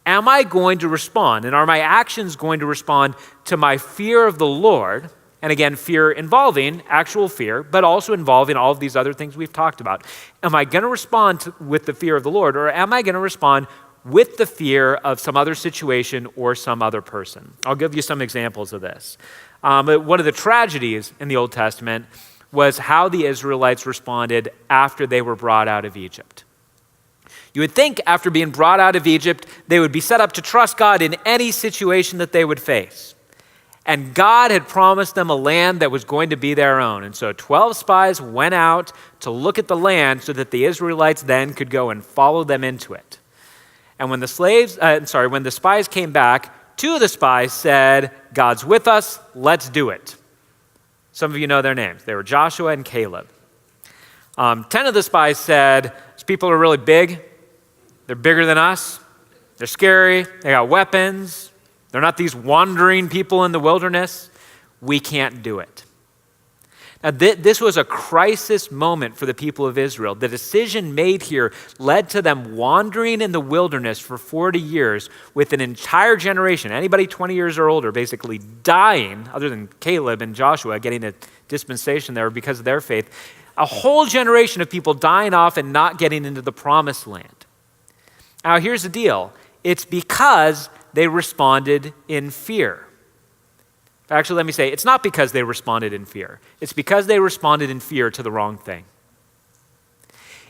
Am I going to respond? And are my actions going to respond to my fear of the Lord? And again, fear involving actual fear, but also involving all of these other things we've talked about. Am I going to respond with the fear of the Lord, or am I going to respond with the fear of some other situation or some other person? I'll give you some examples of this. One of the tragedies in the Old Testament was how the Israelites responded after they were brought out of Egypt. You would think after being brought out of Egypt, they would be set up to trust God in any situation that they would face. And God had promised them a land that was going to be their own. And so 12 spies went out to look at the land so that the Israelites then could go and follow them into it. And when the spies came back, 2 of the spies said, "God's with us, let's do it." Some of you know their names. They were Joshua and Caleb. 10 of the spies said, "These people are really big. They're bigger than us. They're scary. They got weapons. They're not these wandering people in the wilderness. We can't do it." Now, this was a crisis moment for the people of Israel. The decision made here led to them wandering in the wilderness for 40 years with an entire generation, anybody 20 years or older, basically dying, other than Caleb and Joshua getting a dispensation there because of their faith. A whole generation of people dying off and not getting into the promised land. Now, here's the deal. It's because they responded in fear. Actually, let me say, it's not because they responded in fear. It's because they responded in fear to the wrong thing.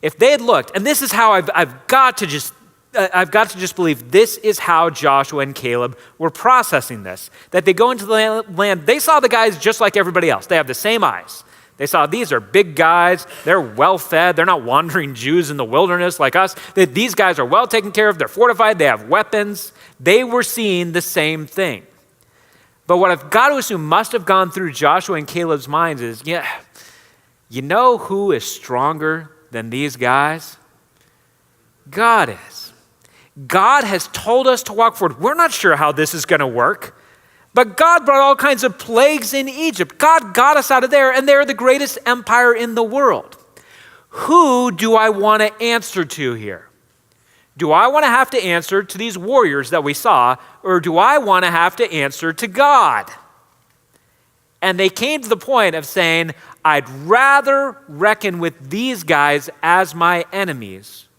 If they had looked, and this is how I've got to just believe this is how Joshua and Caleb were processing this. That they go into the land, they saw the guys just like everybody else. They have the same eyes. They saw these are big guys, they're well-fed, they're not wandering Jews in the wilderness like us. These guys are well taken care of, they're fortified, they have weapons. They were seeing the same thing. But what I've got to assume must have gone through Joshua and Caleb's minds is, you know who is stronger than these guys? God is. God has told us to walk forward. We're not sure how this is going to work, but God brought all kinds of plagues in Egypt. God got us out of there, and they're the greatest empire in the world. Who do I want to answer to here? Do I want to have to answer to these warriors that we saw, or do I want to have to answer to God? And they came to the point of saying, I'd rather reckon with these guys as my enemies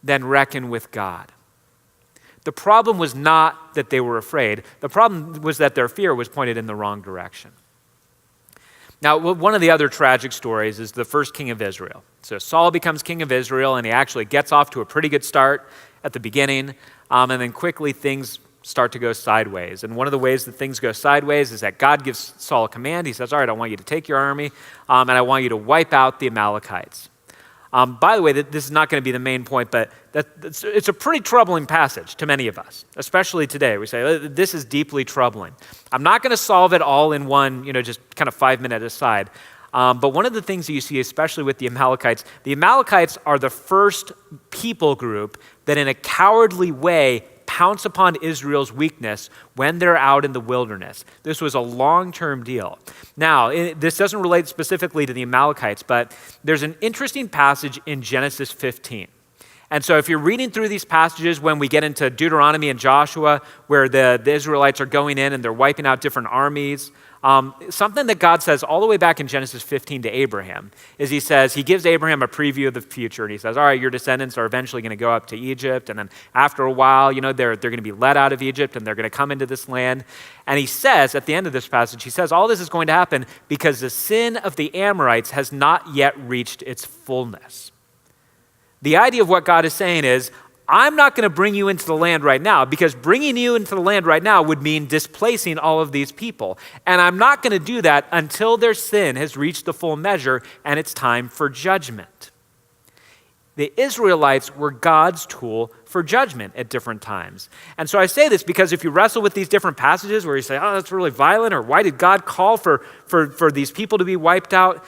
than reckon with God. The problem was not that they were afraid. The problem was that their fear was pointed in the wrong direction. Now, one of the other tragic stories is the first king of Israel. So Saul becomes king of Israel, and he actually gets off to a pretty good start at the beginning, and then quickly things start to go sideways. And one of the ways that things go sideways is that God gives Saul a command. He says, all right, I want you to take your army, and I want you to wipe out the Amalekites. By the way, this is not going to be the main point, but it's a pretty troubling passage to many of us, especially today. We say, this is deeply troubling. I'm not going to solve it all in one, just kind of 5-minute aside. But one of the things that you see, especially with the Amalekites are the first people group that in a cowardly way pounce upon Israel's weakness when they're out in the wilderness. This was a long-term deal. Now, this doesn't relate specifically to the Amalekites, but there's an interesting passage in Genesis 15. And so if you're reading through these passages when we get into Deuteronomy and Joshua, where the Israelites are going in and they're wiping out different armies, something that God says all the way back in Genesis 15 to Abraham is he gives Abraham a preview of the future, and he says, all right, your descendants are eventually going to go up to Egypt, and then after a while, they're going to be led out of Egypt, and they're going to come into this land. And he says, at the end of this passage, he says, all this is going to happen because the sin of the Amorites has not yet reached its fullness. The idea of what God is saying is, I'm not going to bring you into the land right now because bringing you into the land right now would mean displacing all of these people. And I'm not going to do that until their sin has reached the full measure and it's time for judgment. The Israelites were God's tool for judgment at different times. And so I say this because if you wrestle with these different passages where you say, oh, that's really violent, or why did God call for these people to be wiped out?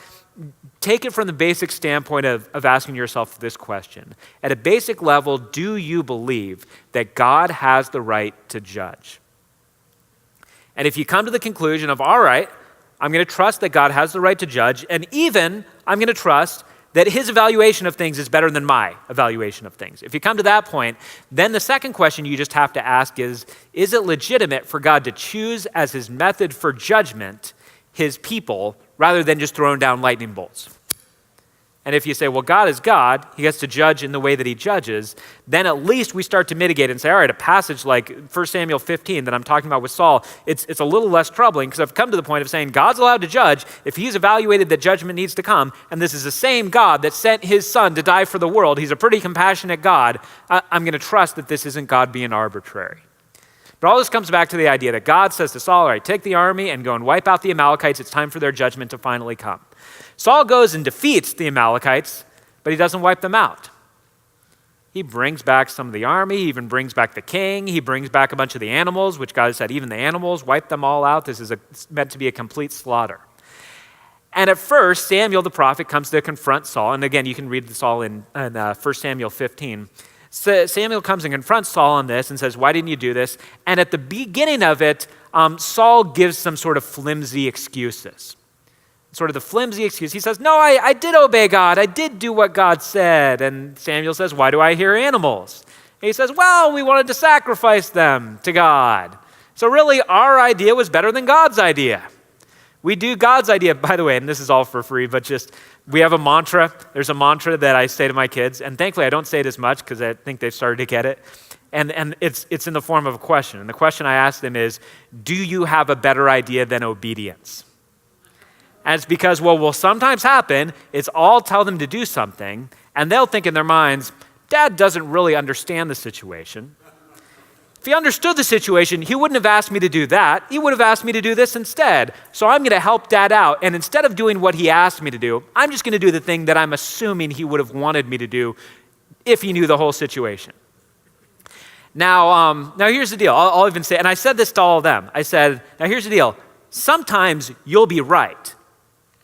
Take it from the basic standpoint of asking yourself this question. At a basic level, do you believe that God has the right to judge? And if you come to the conclusion of, all right, I'm going to trust that God has the right to judge, and even I'm going to trust that his evaluation of things is better than my evaluation of things. If you come to that point, then the second question you just have to ask is it legitimate for God to choose as his method for judgment his people rather than just throwing down lightning bolts? And if you say, well, God is God, he gets to judge in the way that he judges, then at least we start to mitigate and say, all right, a passage like 1 Samuel 15 that I'm talking about with Saul, it's a little less troubling because I've come to the point of saying God's allowed to judge if he's evaluated that judgment needs to come, and this is the same God that sent his son to die for the world. He's a pretty compassionate God. I'm going to trust that this isn't God being arbitrary. But all this comes back to the idea that God says to Saul, all right, take the army and go and wipe out the Amalekites. It's time for their judgment to finally come. Saul goes and defeats the Amalekites, but he doesn't wipe them out. He brings back some of the army. He even brings back the king. He brings back a bunch of the animals, which God said, even the animals, wipe them all out. This is meant to be a complete slaughter. And at first, Samuel the prophet comes to confront Saul. And again, you can read this all in 1 Samuel 15. So Samuel comes and confronts Saul on this and says, why didn't you do this? And at the beginning of it, Saul gives some sort of flimsy excuses. Sort of the flimsy excuse. He says, no, I did obey God. I did do what God said. And Samuel says, why do I hear animals? And he says, well, we wanted to sacrifice them to God. So really, our idea was better than God's idea. We do God's idea, by the way, and this is all for free, but just, we have a mantra. There's a mantra that I say to my kids, and thankfully I don't say it as much because I think they've started to get it. And it's in the form of a question. And the question I ask them is, do you have a better idea than obedience? And it's because what will sometimes happen is I'll tell them to do something, and they'll think in their minds, Dad doesn't really understand the situation. If he understood the situation, he wouldn't have asked me to do that. He would have asked me to do this instead. So I'm going to help Dad out. And instead of doing what he asked me to do, I'm just going to do the thing that I'm assuming he would have wanted me to do if he knew the whole situation. Now here's the deal. I'll even say, and I said this to all of them. I said, now here's the deal. Sometimes you'll be right.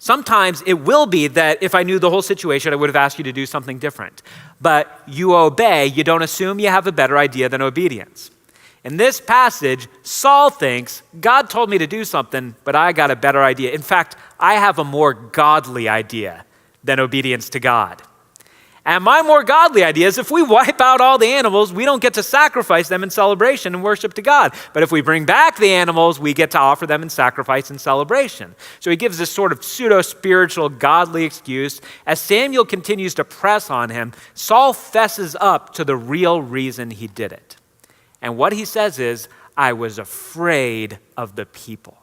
Sometimes it will be that if I knew the whole situation, I would have asked you to do something different. But you obey, you don't assume you have a better idea than obedience. In this passage, Saul thinks, God told me to do something, but I got a better idea. In fact, I have a more godly idea than obedience to God. And my more godly idea is if we wipe out all the animals, we don't get to sacrifice them in celebration and worship to God. But if we bring back the animals, we get to offer them in sacrifice and celebration. So he gives this sort of pseudo-spiritual, godly excuse. As Samuel continues to press on him, Saul fesses up to the real reason he did it. And what he says is, I was afraid of the people.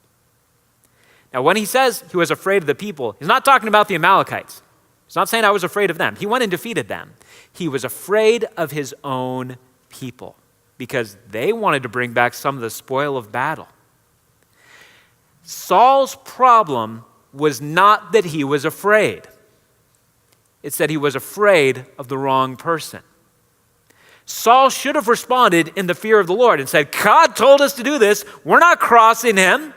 Now, when he says he was afraid of the people, he's not talking about the Amalekites. He's not saying I was afraid of them. He went and defeated them. He was afraid of his own people because they wanted to bring back some of the spoil of battle. Saul's problem was not that he was afraid. It's that he was afraid of the wrong person. Saul should have responded in the fear of the Lord and said, God told us to do this. We're not crossing him.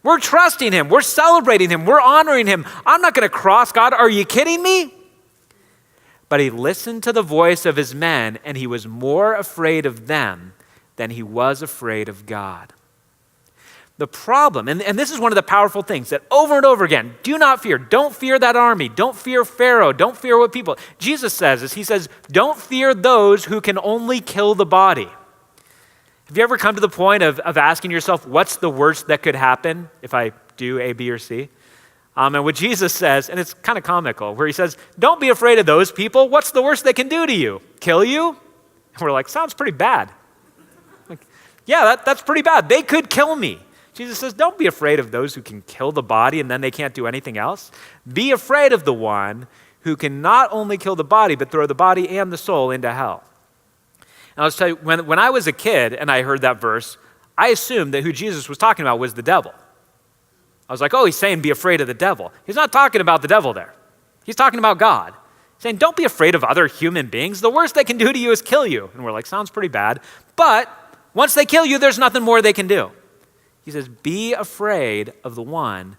We're trusting him. We're celebrating him. We're honoring him. I'm not going to cross God. Are you kidding me? But he listened to the voice of his men, and he was more afraid of them than he was afraid of God. The problem, and this is one of the powerful things that over and over again, do not fear. Don't fear that army. Don't fear Pharaoh. Don't fear what people. Jesus says this. He says, don't fear those who can only kill the body. Have you ever come to the point of asking yourself, what's the worst that could happen if I do A, B, or C? And what Jesus says, and it's kind of comical, where he says, don't be afraid of those people. What's the worst they can do to you? Kill you? And we're like, sounds pretty bad. Like, yeah, that's pretty bad. They could kill me. Jesus says, don't be afraid of those who can kill the body and then they can't do anything else. Be afraid of the one who can not only kill the body, but throw the body and the soul into hell. And I'll tell you, when I was a kid and I heard that verse, I assumed that who Jesus was talking about was the devil. I was like, oh, he's saying be afraid of the devil. He's not talking about the devil there. He's talking about God. He's saying, don't be afraid of other human beings. The worst they can do to you is kill you. And we're like, sounds pretty bad. But once they kill you, there's nothing more they can do. He says, be afraid of the one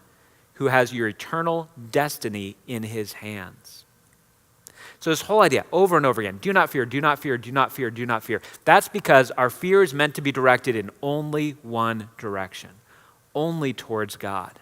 who has your eternal destiny in his hands. So this whole idea, over and over again, do not fear, do not fear, do not fear, do not fear. That's because our fear is meant to be directed in only one direction, only towards God.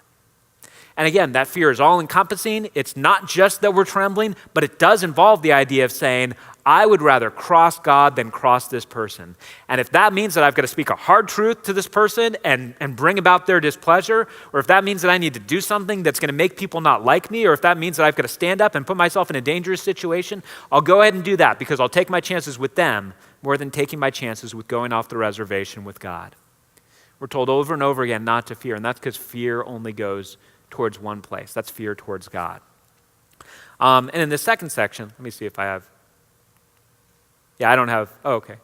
And again, that fear is all encompassing. It's not just that we're trembling, but it does involve the idea of saying, I would rather cross God than cross this person. And if that means that I've got to speak a hard truth to this person and bring about their displeasure, or if that means that I need to do something that's going to make people not like me, or if that means that I've got to stand up and put myself in a dangerous situation, I'll go ahead and do that because I'll take my chances with them more than taking my chances with going off the reservation with God. We're told over and over again not to fear, and that's because fear only goes towards one place. That's fear towards God. And in the second section, let me see if I have, I don't have, okay.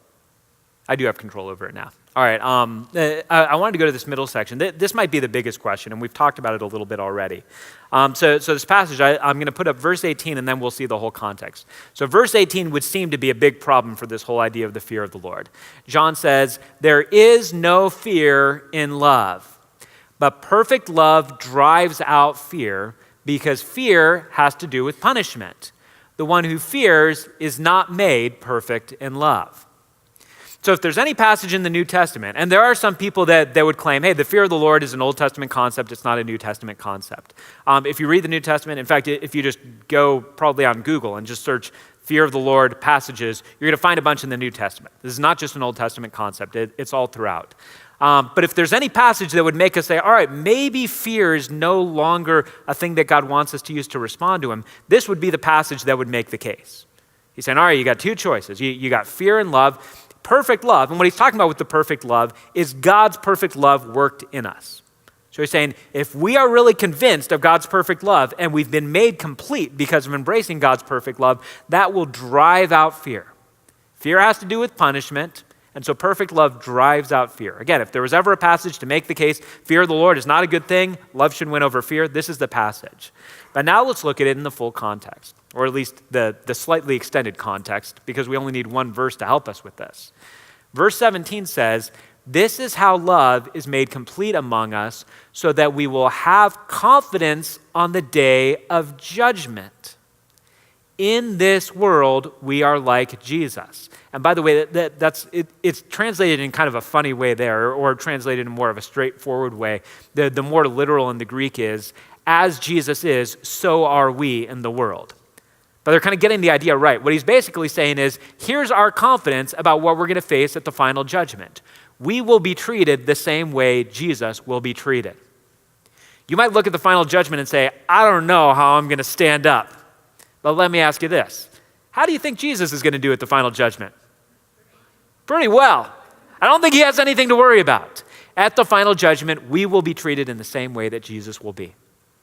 I do have control over it now. All right, I wanted to go to this middle section. This might be the biggest question, and we've talked about it a little bit already. So this passage, I'm going to put up verse 18, and then we'll see the whole context. So verse 18 would seem to be a big problem for this whole idea of the fear of the Lord. John says, there is no fear in love, but perfect love drives out fear because fear has to do with punishment. The one who fears is not made perfect in love. So if there's any passage in the New Testament, and there are some people that would claim, hey, the fear of the Lord is an Old Testament concept, it's not a New Testament concept. If you read the New Testament, in fact, if you just go probably on Google and just search fear of the Lord passages, you're going to find a bunch in the New Testament. This is not just an Old Testament concept, it's all throughout. But if there's any passage that would make us say, all right, maybe fear is no longer a thing that God wants us to use to respond to him, this would be the passage that would make the case. He's saying, all right, you got two choices. You got fear and love. Perfect love, and what he's talking about with the perfect love is God's perfect love worked in us. So he's saying, if we are really convinced of God's perfect love and we've been made complete because of embracing God's perfect love, that will drive out fear. Fear has to do with punishment, and so perfect love drives out fear. Again, if there was ever a passage to make the case, fear of the Lord is not a good thing, love should win over fear, this is the passage. But now let's look at it in the full context, or at least the slightly extended context, because we only need one verse to help us with this. Verse 17 says, this is how love is made complete among us, so that we will have confidence on the day of judgment. In this world, we are like Jesus. And by the way, it's translated in kind of a funny way there, or translated in more of a straightforward way. The more literal in the Greek is, as Jesus is, so are we in the world. But they're kind of getting the idea right. What he's basically saying is, here's our confidence about what we're going to face at the final judgment. We will be treated the same way Jesus will be treated. You might look at the final judgment and say, I don't know how I'm going to stand up. But let me ask you this. How do you think Jesus is going to do at the final judgment? Pretty well. I don't think he has anything to worry about. At the final judgment, we will be treated in the same way that Jesus will be.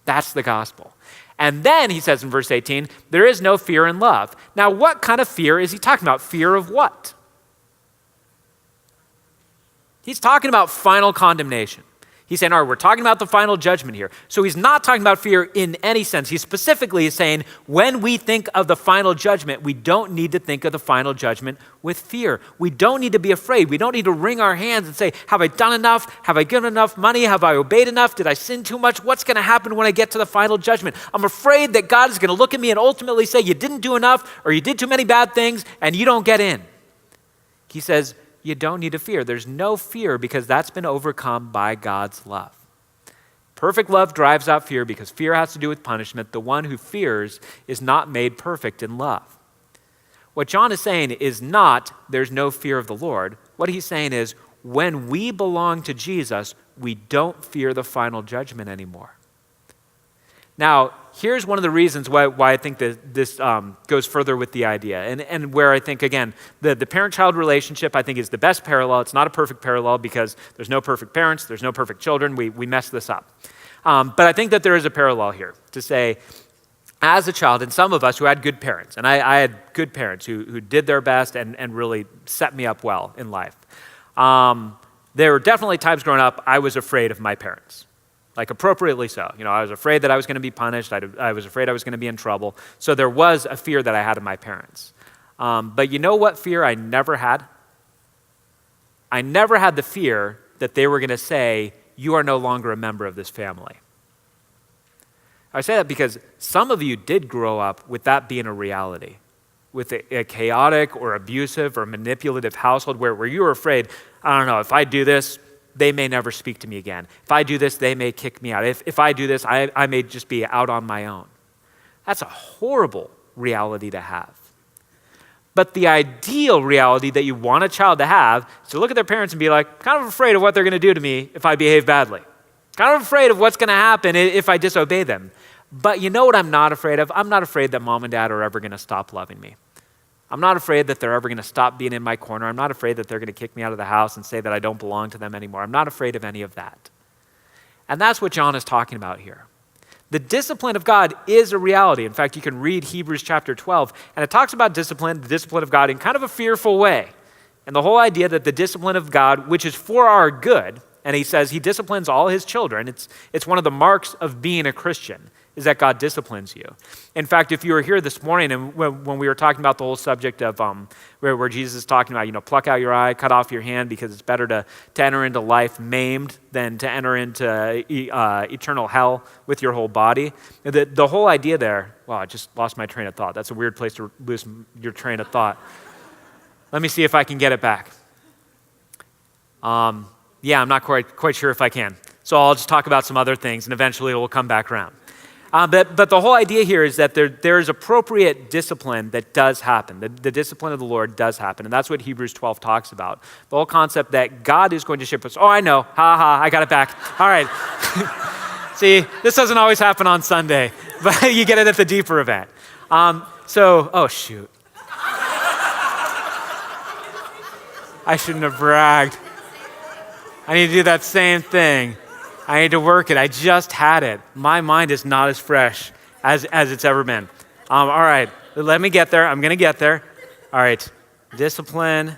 That's the gospel. And then he says in verse 18, there is no fear in love. Now, what kind of fear is he talking about? Fear of what? He's talking about final condemnation. He's saying, all right, we're talking about the final judgment here. So he's not talking about fear in any sense. He specifically is saying, when we think of the final judgment, we don't need to think of the final judgment with fear. We don't need to be afraid. We don't need to wring our hands and say, have I done enough? Have I given enough money? Have I obeyed enough? Did I sin too much? What's going to happen when I get to the final judgment? I'm afraid that God is going to look at me and ultimately say, you didn't do enough, or you did too many bad things, and you don't get in. He says, you don't need to fear. There's no fear because that's been overcome by God's love. Perfect love drives out fear because fear has to do with punishment. The one who fears is not made perfect in love. What John is saying is not there's no fear of the Lord. What he's saying is when we belong to Jesus, we don't fear the final judgment anymore. Now, here's one of the reasons why I think that this goes further with the idea, and where I think, again, the parent-child relationship, I think, is the best parallel. It's not a perfect parallel because there's no perfect parents, there's no perfect children. We mess this up. But I think that there is a parallel here to say, as a child, and some of us who had good parents, and I had good parents who did their best and really set me up well in life. There were definitely times growing up I was afraid of my parents. Like appropriately so. You know, I was afraid that I was going to be punished. I was afraid I was going to be in trouble. So there was a fear that I had of my parents. But you know what fear I never had? I never had the fear that they were going to say, you are no longer a member of this family. I say that because some of you did grow up with that being a reality, with a chaotic or abusive or manipulative household where you were afraid, I don't know, if I do this, they may never speak to me again. If I do this, they may kick me out. If I do this, I may just be out on my own. That's a horrible reality to have. But the ideal reality that you want a child to have is to look at their parents and be like, kind of afraid of what they're going to do to me if I behave badly. Kind of afraid of what's going to happen if I disobey them. But you know what I'm not afraid of? I'm not afraid that mom and dad are ever going to stop loving me. I'm not afraid that they're ever going to stop being in my corner. I'm not afraid that they're going to kick me out of the house and say that I don't belong to them anymore. I'm not afraid of any of that. And that's what John is talking about here. The discipline of God is a reality. In fact, you can read Hebrews chapter 12, and it talks about discipline, the discipline of God, in kind of a fearful way. And the whole idea that the discipline of God, which is for our good, and he says he disciplines all his children, it's one of the marks of being a Christian, is that God disciplines you. In fact, if you were here this morning and when we were talking about the whole subject of where Jesus is talking about, pluck out your eye, cut off your hand, because it's better to enter into life maimed than to enter into eternal hell with your whole body. The whole idea there, wow, I just lost my train of thought. That's a weird place to lose your train of thought. Let me see if I can get it back. Yeah, I'm not quite sure if I can. So I'll just talk about some other things and eventually it will come back around. But the whole idea here is that there is appropriate discipline that does happen. The discipline of the Lord does happen. And that's what Hebrews 12 talks about. The whole concept that God is going to ship us. Oh, I know. I got it back. All right. See, this doesn't always happen on Sunday, but you get it at the deeper event. Oh, shoot. I shouldn't have bragged. I need to do that same thing. I need to work it. I just had it. My mind is not as fresh as it's ever been. All right, let me get there. I'm going to get there. All right, discipline,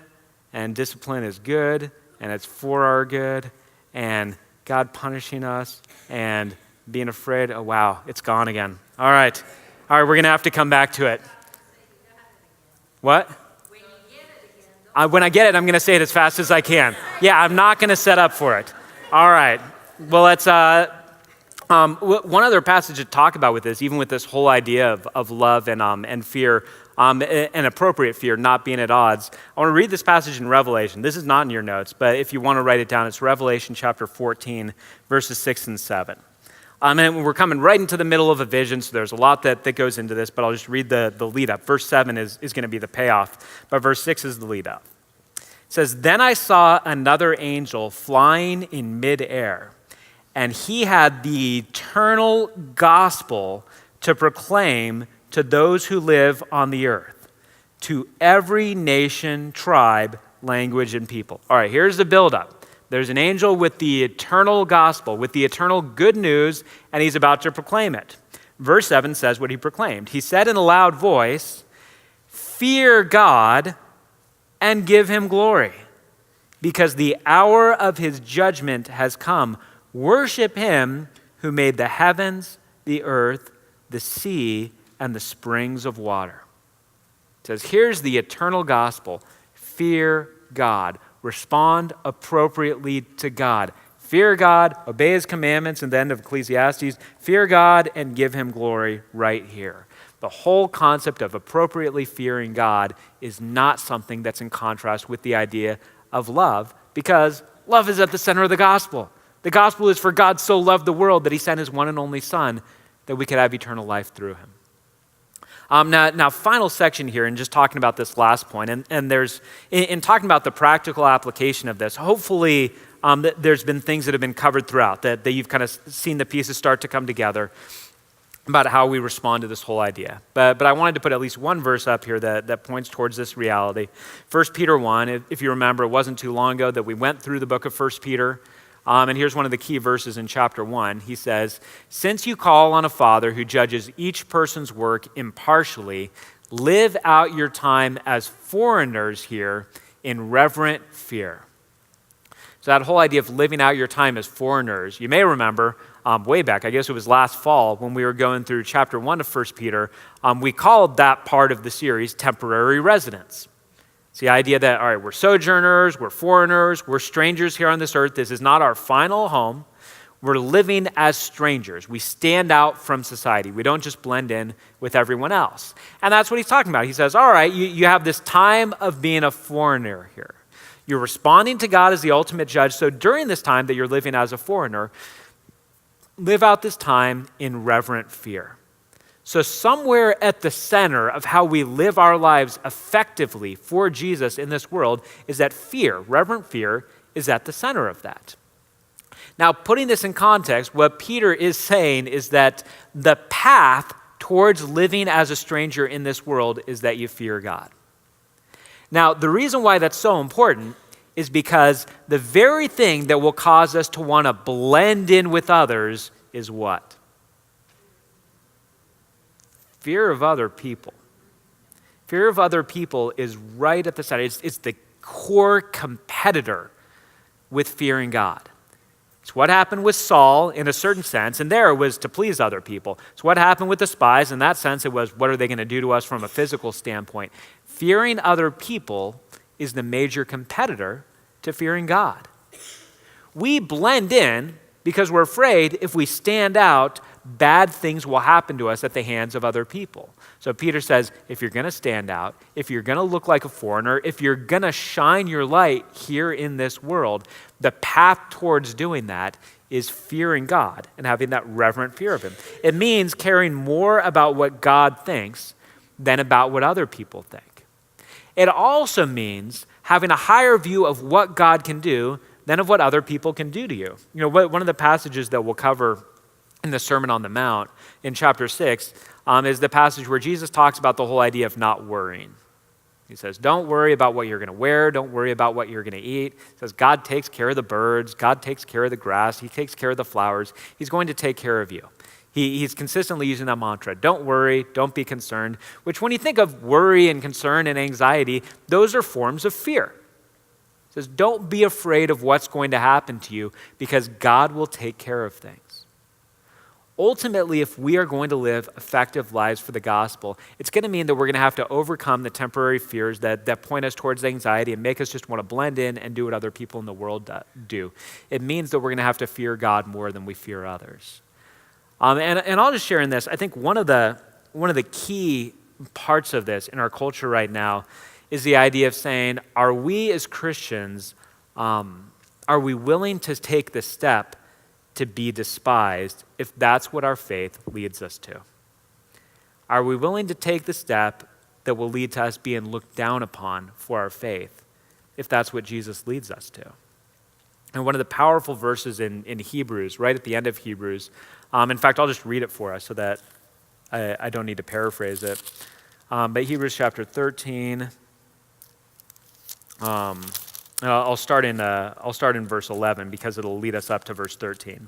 and discipline is good, and it's for our good, and God punishing us, and being afraid. Oh, wow, it's gone again. All right, we're going to have to come back to it. What? When I get it, I'm going to say it as fast as I can. Yeah, I'm not going to set up for it. All right. Well, let's, one other passage to talk about with this, even with this whole idea of love and fear, and appropriate fear, not being at odds. I want to read this passage in Revelation. This is not in your notes, but if you want to write it down, it's Revelation chapter 14, verses 6 and 7. And we're coming right into the middle of a vision, so there's a lot that goes into this, but I'll just read the lead up. Verse 7 is going to be the payoff, but verse 6 is the lead up. It says, "Then I saw another angel flying in midair, and he had the eternal gospel to proclaim to those who live on the earth, to every nation, tribe, language, and people." All right, here's the buildup. There's an angel with the eternal gospel, with the eternal good news, and he's about to proclaim it. Verse 7 says what he proclaimed. He said in a loud voice, "Fear God and give him glory, because the hour of his judgment has come. Worship him who made the heavens, the earth, the sea, and the springs of water." It says, here's the eternal gospel. Fear God. Respond appropriately to God. Fear God, obey his commandments, and the end of Ecclesiastes. Fear God and give him glory right here. The whole concept of appropriately fearing God is not something that's in contrast with the idea of love, because love is at the center of the gospel. The gospel is for God so loved the world that he sent his one and only Son that we could have eternal life through him. Now, final section here, and just talking about this last point, and there's, in talking about the practical application of this, hopefully there's been things that have been covered throughout, that you've kind of seen the pieces start to come together about how we respond to this whole idea. But I wanted to put at least one verse up here that points towards this reality. 1 Peter 1, if you remember, it wasn't too long ago that we went through the book of 1 Peter. And here's one of the key verses in chapter 1. He says, "Since you call on a Father who judges each person's work impartially, live out your time as foreigners here in reverent fear." So that whole idea of living out your time as foreigners, you may remember way back, I guess it was last fall, when we were going through chapter 1 of 1 Peter, we called that part of the series temporary residence. It's the idea that, all right, we're sojourners, we're foreigners, we're strangers here on this earth. This is not our final home. We're living as strangers. We stand out from society. We don't just blend in with everyone else. And that's what he's talking about. He says, all right, you have this time of being a foreigner here. You're responding to God as the ultimate judge. So during this time that you're living as a foreigner, live out this time in reverent fear. So somewhere at the center of how we live our lives effectively for Jesus in this world is that fear, reverent fear, is at the center of that. Now, putting this in context, what Peter is saying is that the path towards living as a stranger in this world is that you fear God. Now, the reason why that's so important is because the very thing that will cause us to want to blend in with others is what? Fear of other people. Fear of other people is right at the center. It's the core competitor with fearing God. It's what happened with Saul in a certain sense, and there it was to please other people. It's what happened with the spies. In that sense, it was what are they going to do to us from a physical standpoint. Fearing other people is the major competitor to fearing God. We blend in because we're afraid if we stand out, bad things will happen to us at the hands of other people. So Peter says, if you're going to stand out, if you're going to look like a foreigner, if you're going to shine your light here in this world, the path towards doing that is fearing God and having that reverent fear of him. It means caring more about what God thinks than about what other people think. It also means having a higher view of what God can do than of what other people can do to you. You know, one of the passages that we'll cover in the Sermon on the Mount in chapter 6 is the passage where Jesus talks about the whole idea of not worrying. He says, don't worry about what you're going to wear. Don't worry about what you're going to eat. He says, God takes care of the birds. God takes care of the grass. He takes care of the flowers. He's going to take care of you. He's consistently using that mantra, don't worry, don't be concerned, which when you think of worry and concern and anxiety, those are forms of fear. He says, don't be afraid of what's going to happen to you because God will take care of things. Ultimately, if we are going to live effective lives for the gospel, it's going to mean that we're going to have to overcome the temporary fears that point us towards anxiety and make us just want to blend in and do what other people in the world do. It means that we're going to have to fear God more than we fear others. And I'll just share in this, I think one of the key parts of this in our culture right now is the idea of saying, are we as Christians, are we willing to take the step to be despised if that's what our faith leads us to? Are we willing to take the step that will lead to us being looked down upon for our faith if that's what Jesus leads us to? And one of the powerful verses in Hebrews, right at the end of Hebrews, in fact, I'll just read it for us so that I don't need to paraphrase it. But Hebrews chapter 13, I'll start in verse 11 because it'll lead us up to verse 13.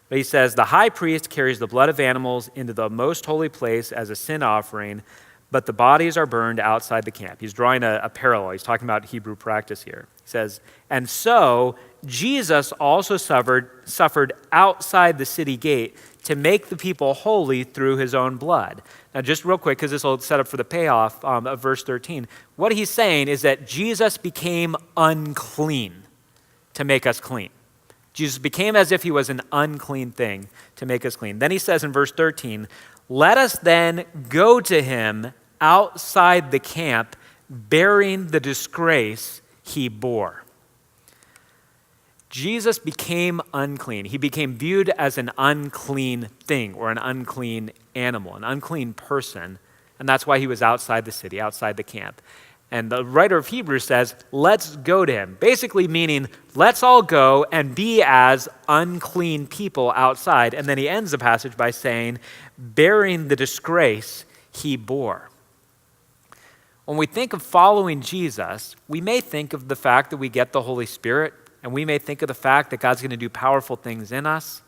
But he says, the high priest carries the blood of animals into the most holy place as a sin offering, but the bodies are burned outside the camp. He's drawing a parallel. He's talking about Hebrew practice here. He says, and so Jesus also suffered outside the city gate to make the people holy through his own blood. Now, just real quick, because this will set up for the payoff of verse 13, what he's saying is that Jesus became unclean to make us clean. Jesus became as if he was an unclean thing to make us clean. Then he says in verse 13, let us then go to him outside the camp, bearing the disgrace he bore. Jesus became unclean. He became viewed as an unclean thing or an unclean animal, an unclean person, and that's why he was outside the city, outside the camp. And the writer of Hebrews says, let's go to him, basically meaning let's all go and be as unclean people outside. And then he ends the passage by saying, bearing the disgrace he bore. When we think of following Jesus, we may think of the fact that we get the Holy Spirit, and we may think of the fact that God's going to do powerful things in us.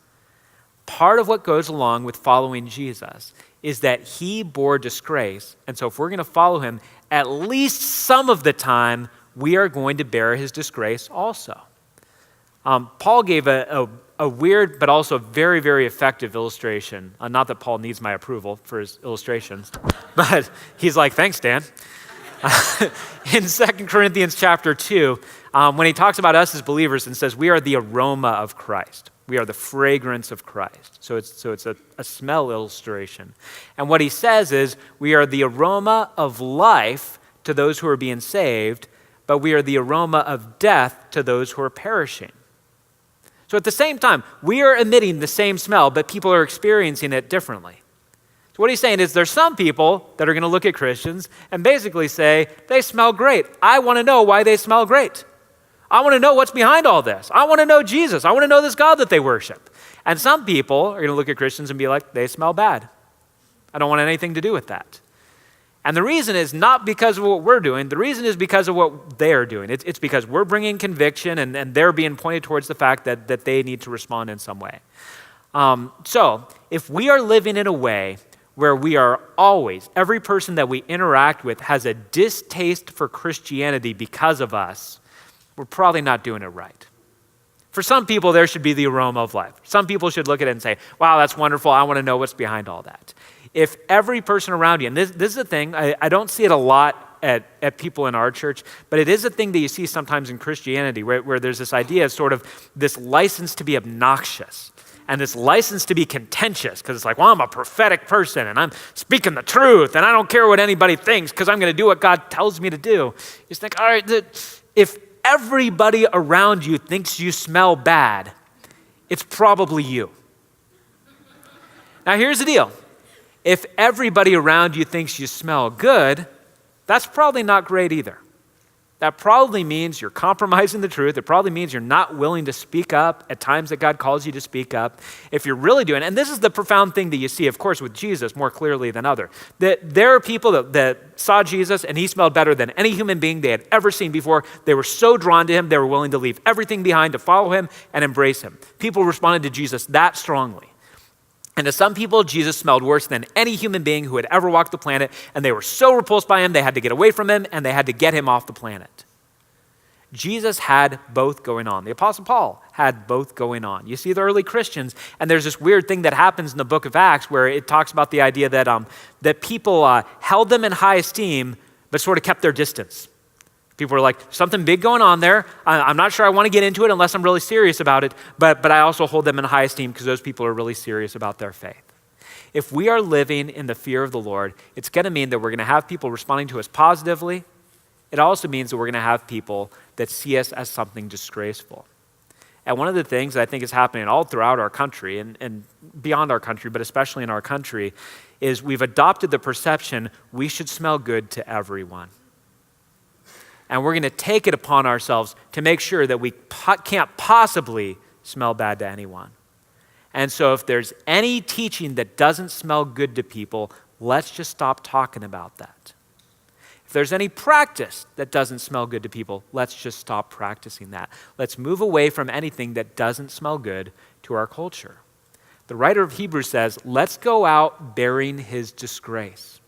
Part of what goes along with following Jesus is that he bore disgrace. And so if we're going to follow him, at least some of the time, we are going to bear his disgrace also. Paul gave a weird but also very, very effective illustration. Not that Paul needs my approval for his illustrations, but he's like, thanks, Dan. In 2 Corinthians chapter 2, when he talks about us as believers and says we are the aroma of Christ. We are the fragrance of Christ. So it's a smell illustration. And what he says is we are the aroma of life to those who are being saved, but we are the aroma of death to those who are perishing. So at the same time, we are emitting the same smell, but people are experiencing it differently. So what he's saying is there's some people that are going to look at Christians and basically say, they smell great. I want to know why they smell great. I want to know what's behind all this. I want to know Jesus. I want to know this God that they worship. And some people are going to look at Christians and be like, they smell bad. I don't want anything to do with that. And the reason is not because of what we're doing. The reason is because of what they're doing. It's because we're bringing conviction and they're being pointed towards the fact that they need to respond in some way. So if we are living in a way where we are always, every person that we interact with has a distaste for Christianity because of us, we're probably not doing it right. For some people, there should be the aroma of life. Some people should look at it and say, wow, that's wonderful. I want to know what's behind all that. If every person around you, and this is a thing, I don't see it a lot at people in our church, but it is a thing that you see sometimes in Christianity where there's this idea of sort of this license to be obnoxious and this license to be contentious because it's like, well, I'm a prophetic person and I'm speaking the truth and I don't care what anybody thinks because I'm going to do what God tells me to do. You just think, all right, if everybody around you thinks you smell bad, it's probably you. Now, here's the deal. If everybody around you thinks you smell good, that's probably not great either. That probably means you're compromising the truth. It probably means you're not willing to speak up at times that God calls you to speak up. If you're really doing it, and this is the profound thing that you see, of course, with Jesus more clearly than other, that there are people that saw Jesus and he smelled better than any human being they had ever seen before. They were so drawn to him, they were willing to leave everything behind to follow him and embrace him. People responded to Jesus that strongly. And to some people, Jesus smelled worse than any human being who had ever walked the planet, and they were so repulsed by him, they had to get away from him, and they had to get him off the planet. Jesus had both going on. The Apostle Paul had both going on. You see the early Christians, and there's this weird thing that happens in the book of Acts where it talks about the idea that people held them in high esteem, but sort of kept their distance. People were like, something big going on there. I'm not sure I want to get into it unless I'm really serious about it, but I also hold them in high esteem because those people are really serious about their faith. If we are living in the fear of the Lord, it's going to mean that we're going to have people responding to us positively. It also means that we're going to have people that see us as something disgraceful. And one of the things that I think is happening all throughout our country and beyond our country, but especially in our country, is we've adopted the perception we should smell good to everyone. And we're going to take it upon ourselves to make sure that we can't possibly smell bad to anyone. And so if there's any teaching that doesn't smell good to people, let's just stop talking about that. If there's any practice that doesn't smell good to people, let's just stop practicing that. Let's move away from anything that doesn't smell good to our culture. The writer of Hebrews says, let's go out bearing his disgrace.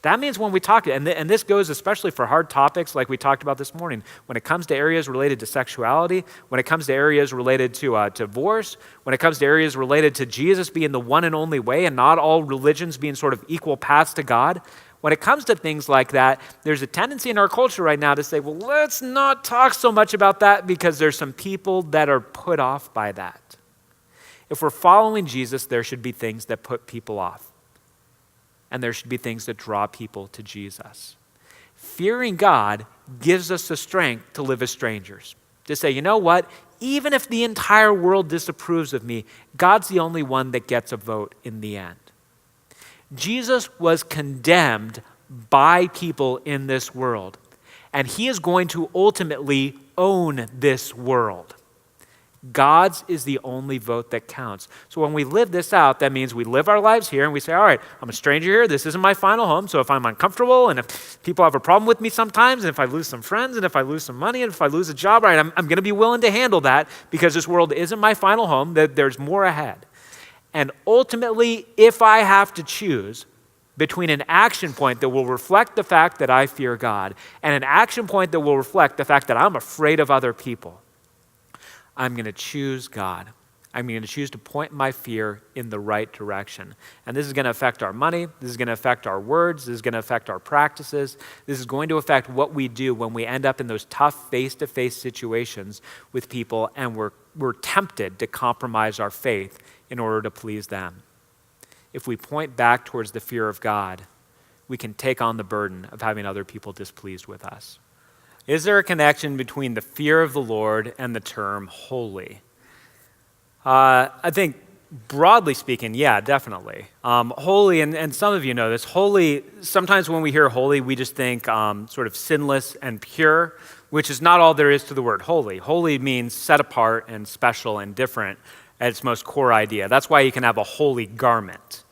That means when we talk, and this goes especially for hard topics like we talked about this morning, when it comes to areas related to sexuality, when it comes to areas related to divorce, when it comes to areas related to Jesus being the one and only way and not all religions being sort of equal paths to God, when it comes to things like that, there's a tendency in our culture right now to say, well, let's not talk so much about that because there's some people that are put off by that. If we're following Jesus, there should be things that put people off. And there should be things that draw people to Jesus. Fearing God gives us the strength to live as strangers. To say, you know what? Even if the entire world disapproves of me, God's the only one that gets a vote in the end. Jesus was condemned by people in this world, and he is going to ultimately own this world. God's is the only vote that counts. So when we live this out, that means we live our lives here and we say, all right, I'm a stranger here. This isn't my final home. So if I'm uncomfortable and if people have a problem with me sometimes, and if I lose some friends and if I lose some money and if I lose a job, right, I'm going to be willing to handle that because this world isn't my final home, that there's more ahead. And ultimately, if I have to choose between an action point that will reflect the fact that I fear God and an action point that will reflect the fact that I'm afraid of other people, I'm going to choose God. I'm going to choose to point my fear in the right direction. And this is going to affect our money. This is going to affect our words. This is going to affect our practices. This is going to affect what we do when we end up in those tough face-to-face situations with people and we're tempted to compromise our faith in order to please them. If we point back towards the fear of God, we can take on the burden of having other people displeased with us. Is there a connection between the fear of the Lord and the term holy? I think broadly speaking, yeah, definitely. Holy, and some of you know this, holy, sometimes when we hear holy, we just think sort of sinless and pure, which is not all there is to the word holy. Holy means set apart and special and different at its most core idea. That's why you can have a holy garment.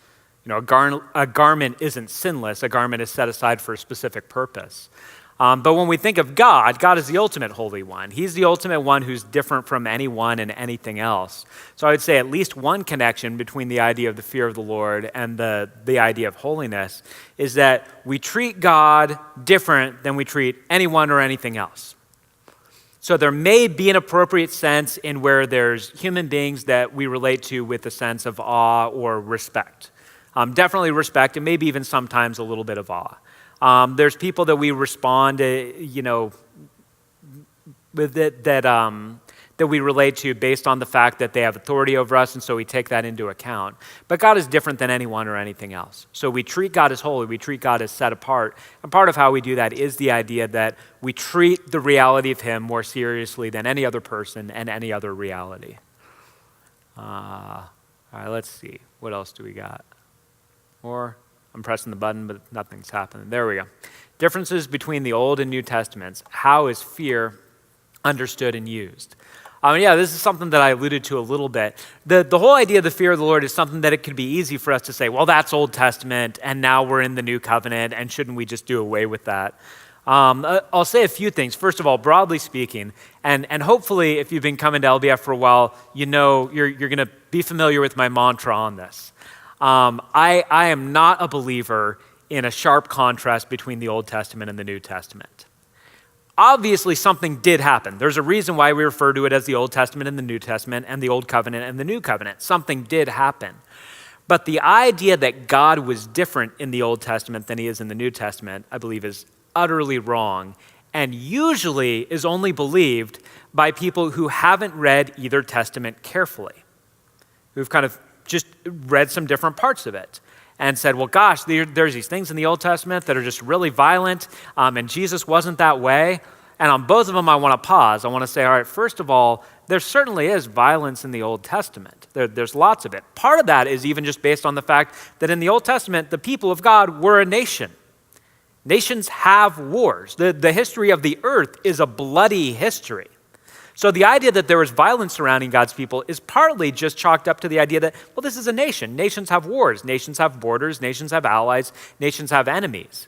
You know, a garment isn't sinless. A garment is set aside for a specific purpose. But when we think of God, God is the ultimate holy one. He's the ultimate one who's different from anyone and anything else. So I would say at least one connection between the idea of the fear of the Lord and the idea of holiness is that we treat God different than we treat anyone or anything else. So there may be an appropriate sense in where there's human beings that we relate to with a sense of awe or respect. Definitely respect, and maybe even sometimes a little bit of awe. There's people that we respond to, with that we relate to based on the fact that they have authority over us, and so we take that into account. But God is different than anyone or anything else. So we treat God as holy, we treat God as set apart, and part of how we do that is the idea that we treat the reality of him more seriously than any other person and any other reality. All right, let's see. What else do we got? Or I'm pressing the button, but nothing's happening. There we go. Differences between the Old and New Testaments. How is fear understood and used? This is something that I alluded to a little bit. The whole idea of the fear of the Lord is something that it could be easy for us to say, well, that's Old Testament, and now we're in the New Covenant, and shouldn't we just do away with that? I'll say a few things. First of all, broadly speaking, and hopefully if you've been coming to LBF for a while, you know you're going to be familiar with my mantra on this. I am not a believer in a sharp contrast between the Old Testament and the New Testament. Obviously, something did happen. There's a reason why we refer to it as the Old Testament and the New Testament and the Old Covenant and the New Covenant. Something did happen. But the idea that God was different in the Old Testament than he is in the New Testament, I believe, is utterly wrong and usually is only believed by people who haven't read either testament carefully, who've kind of just read some different parts of it and said, well, gosh, there's these things in the Old Testament that are just really violent, and Jesus wasn't that way. And on both of them, I want to pause. I want to say, all right, first of all, there certainly is violence in the Old Testament. There's lots of it. Part of that is even just based on the fact that in the Old Testament, the people of God were a nation. Nations have wars. The history of the earth is a bloody history. So the idea that there was violence surrounding God's people is partly just chalked up to the idea that, well, this is a nation. Nations have wars. Nations have borders. Nations have allies. Nations have enemies.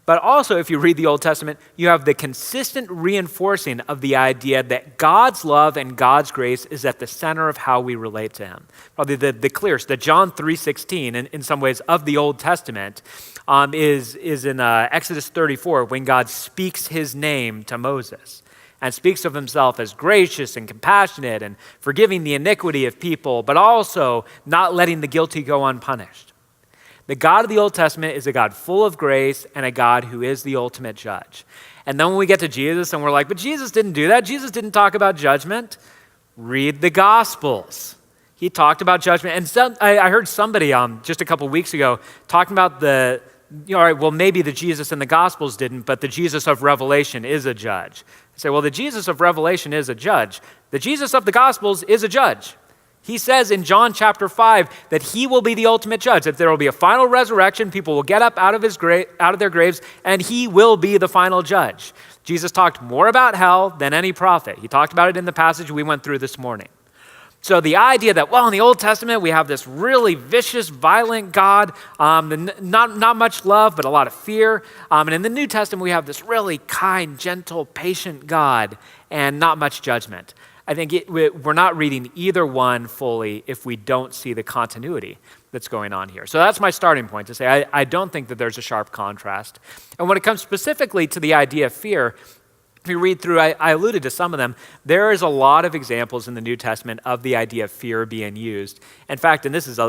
But also, if you read the Old Testament, you have the consistent reinforcing of the idea that God's love and God's grace is at the center of how we relate to him. Probably the clearest, the John 3:16, in some ways, of the Old Testament is in Exodus 34, when God speaks his name to Moses and speaks of himself as gracious and compassionate and forgiving the iniquity of people, but also not letting the guilty go unpunished. The God of the Old Testament is a God full of grace and a God who is the ultimate judge. And then when we get to Jesus and we're like, but Jesus didn't do that. Jesus didn't talk about judgment. Read the Gospels. He talked about judgment. And I heard somebody just a couple weeks ago talking about maybe the Jesus in the Gospels didn't, but the Jesus of Revelation is a judge. I say, well, the Jesus of Revelation is a judge. The Jesus of the Gospels is a judge. He says in John chapter 5 that he will be the ultimate judge, that there will be a final resurrection, people will get up out of their graves, and he will be the final judge. Jesus talked more about hell than any prophet. He talked about it in the passage we went through this morning. So the idea that, well, in the Old Testament, we have this really vicious, violent God, not much love, but a lot of fear. And in the New Testament, we have this really kind, gentle, patient God and not much judgment. I think we're not reading either one fully if we don't see the continuity that's going on here. So that's my starting point to say I don't think that there's a sharp contrast. And when it comes specifically to the idea of fear, if you read through, I alluded to some of them, there is a lot of examples in the New Testament of the idea of fear being used. In fact, and this is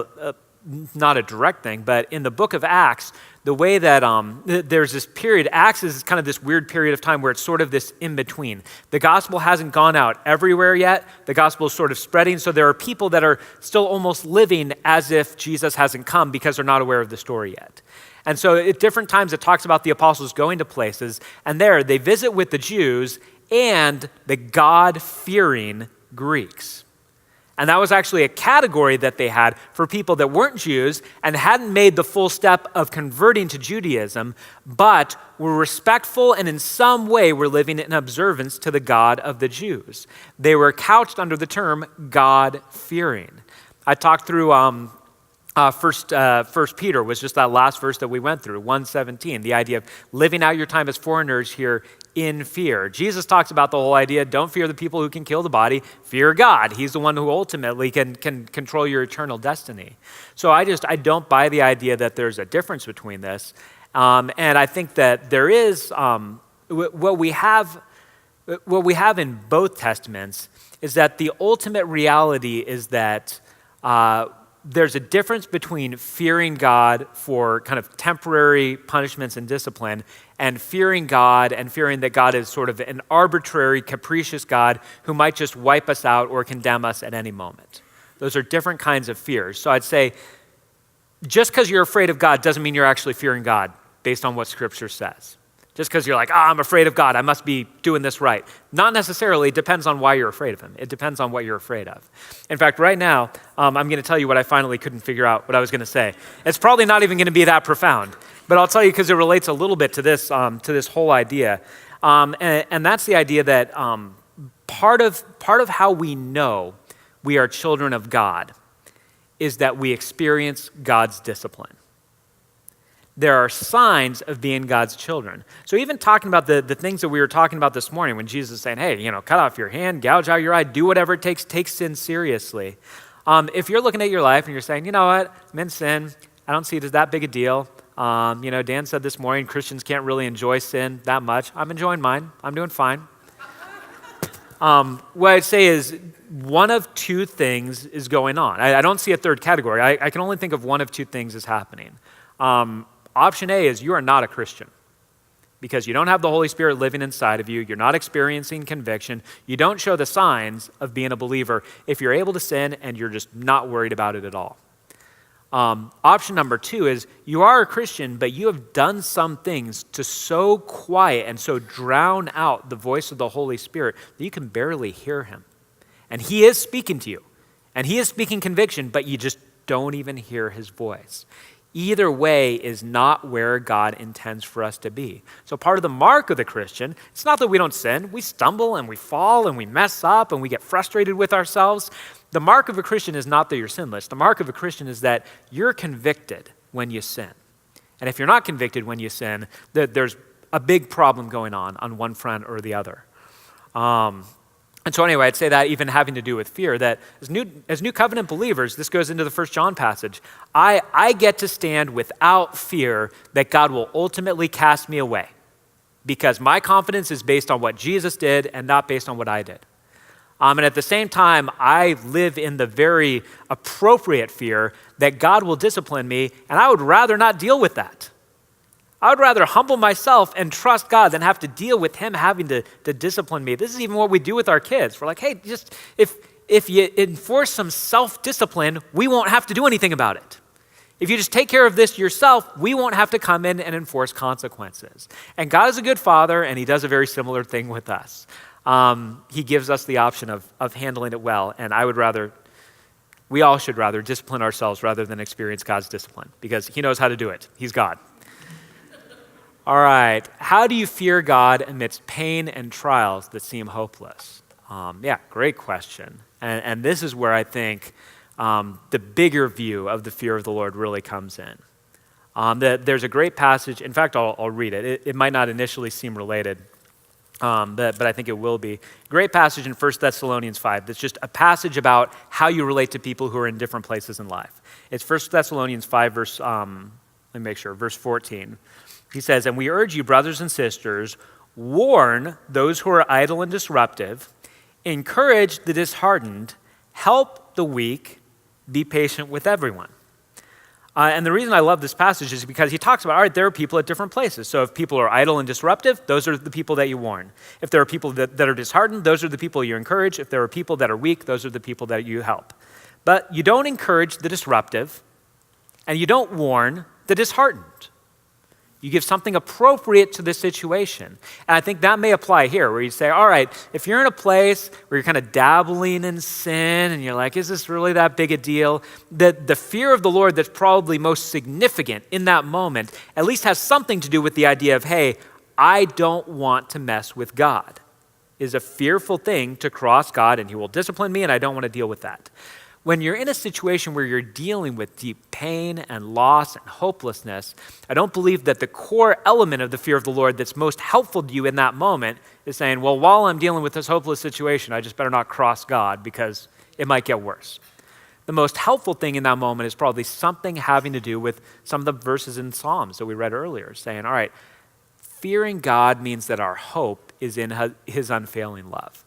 not a direct thing, but in the book of Acts, the way that there's this period, Acts is kind of this weird period of time where it's sort of this in-between. The gospel hasn't gone out everywhere yet. The gospel is sort of spreading, so there are people that are still almost living as if Jesus hasn't come because they're not aware of the story yet. And so at different times it talks about the apostles going to places, and there they visit with the Jews and the God-fearing Greeks. And that was actually a category that they had for people that weren't Jews and hadn't made the full step of converting to Judaism, but were respectful and in some way were living in observance to the God of the Jews. They were couched under the term God-fearing. I talked through First Peter was just that last verse that we went through, 1:17, the idea of living out your time as foreigners here in fear. Jesus talks about the whole idea, don't fear the people who can kill the body, fear God. He's the one who ultimately can control your eternal destiny. So I don't buy the idea that there's a difference between this. And I think that there is, what we have in both testaments is that the ultimate reality is that there's a difference between fearing God for kind of temporary punishments and discipline and fearing God and fearing that God is sort of an arbitrary, capricious God who might just wipe us out or condemn us at any moment. Those are different kinds of fears. So I'd say just because you're afraid of God doesn't mean you're actually fearing God based on what Scripture says. Just because you're like, I'm afraid of God, I must be doing this right. Not necessarily. It depends on why you're afraid of him. It depends on what you're afraid of. In fact, right now, I'm going to tell you what I finally couldn't figure out what I was going to say. It's probably not even going to be that profound, but I'll tell you because it relates a little bit to this whole idea. And that's the idea that part of how we know we are children of God is that we experience God's discipline. There are signs of being God's children. So even talking about the things that we were talking about this morning when Jesus is saying, hey, cut off your hand, gouge out your eye, do whatever it takes, take sin seriously. If you're looking at your life and you're saying, you know what, I'm in sin, I don't see it as that big a deal. Dan said this morning, Christians can't really enjoy sin that much. I'm enjoying mine. I'm doing fine. What I'd say is one of two things is going on. I don't see a third category. I can only think of one of two things is happening. Option A is you are not a Christian because you don't have the Holy Spirit living inside of you. You're not experiencing conviction. You don't show the signs of being a believer if you're able to sin and you're just not worried about it at all. Option number two is you are a Christian, but you have done some things to so quiet and so drown out the voice of the Holy Spirit that you can barely hear him. And he is speaking to you, and he is speaking conviction, but you just don't even hear his voice. Either way is not where God intends for us to be. So part of the mark of the Christian, it's not that we don't sin. We stumble and we fall and we mess up and we get frustrated with ourselves. The mark of a Christian is not that you're sinless. The mark of a Christian is that you're convicted when you sin. And if you're not convicted when you sin, there's a big problem going on one front or the other. And so anyway, I'd say that even having to do with fear, that as new covenant believers, this goes into the 1 John passage, I get to stand without fear that God will ultimately cast me away because my confidence is based on what Jesus did and not based on what I did. And at the same time, I live in the very appropriate fear that God will discipline me, and I would rather not deal with that. I would rather humble myself and trust God than have to deal with him having to discipline me. This is even what we do with our kids. We're like, hey, just if you enforce some self-discipline, we won't have to do anything about it. If you just take care of this yourself, we won't have to come in and enforce consequences. And God is a good father, and he does a very similar thing with us. He gives us the option of handling it well, and we all should rather discipline ourselves rather than experience God's discipline because he knows how to do it. He's God. All right, how do you fear God amidst pain and trials that seem hopeless? Great question. And this is where I think the bigger view of the fear of the Lord really comes in. There's a great passage. In fact, I'll read it. It might not initially seem related, but I think it will be. Great passage in 1 Thessalonians 5. That's just a passage about how you relate to people who are in different places in life. It's 1 Thessalonians 5, verse 14. He says, and we urge you, brothers and sisters, warn those who are idle and disruptive, encourage the disheartened, help the weak, be patient with everyone. And the reason I love this passage is because he talks about, all right, there are people at different places. So if people are idle and disruptive, those are the people that you warn. If there are people that are disheartened, those are the people you encourage. If there are people that are weak, those are the people that you help. But you don't encourage the disruptive, and you don't warn the disheartened. You give something appropriate to the situation. And I think that may apply here, where you say, all right, if you're in a place where you're kind of dabbling in sin and you're like, is this really that big a deal? The fear of the Lord that's probably most significant in that moment at least has something to do with the idea of, hey, I don't want to mess with God. It is a fearful thing to cross God, and he will discipline me, and I don't want to deal with that. When you're in a situation where you're dealing with deep pain and loss and hopelessness, I don't believe that the core element of the fear of the Lord that's most helpful to you in that moment is saying, well, while I'm dealing with this hopeless situation, I just better not cross God because it might get worse. The most helpful thing in that moment is probably something having to do with some of the verses in Psalms that we read earlier, saying, all right, fearing God means that our hope is in his unfailing love.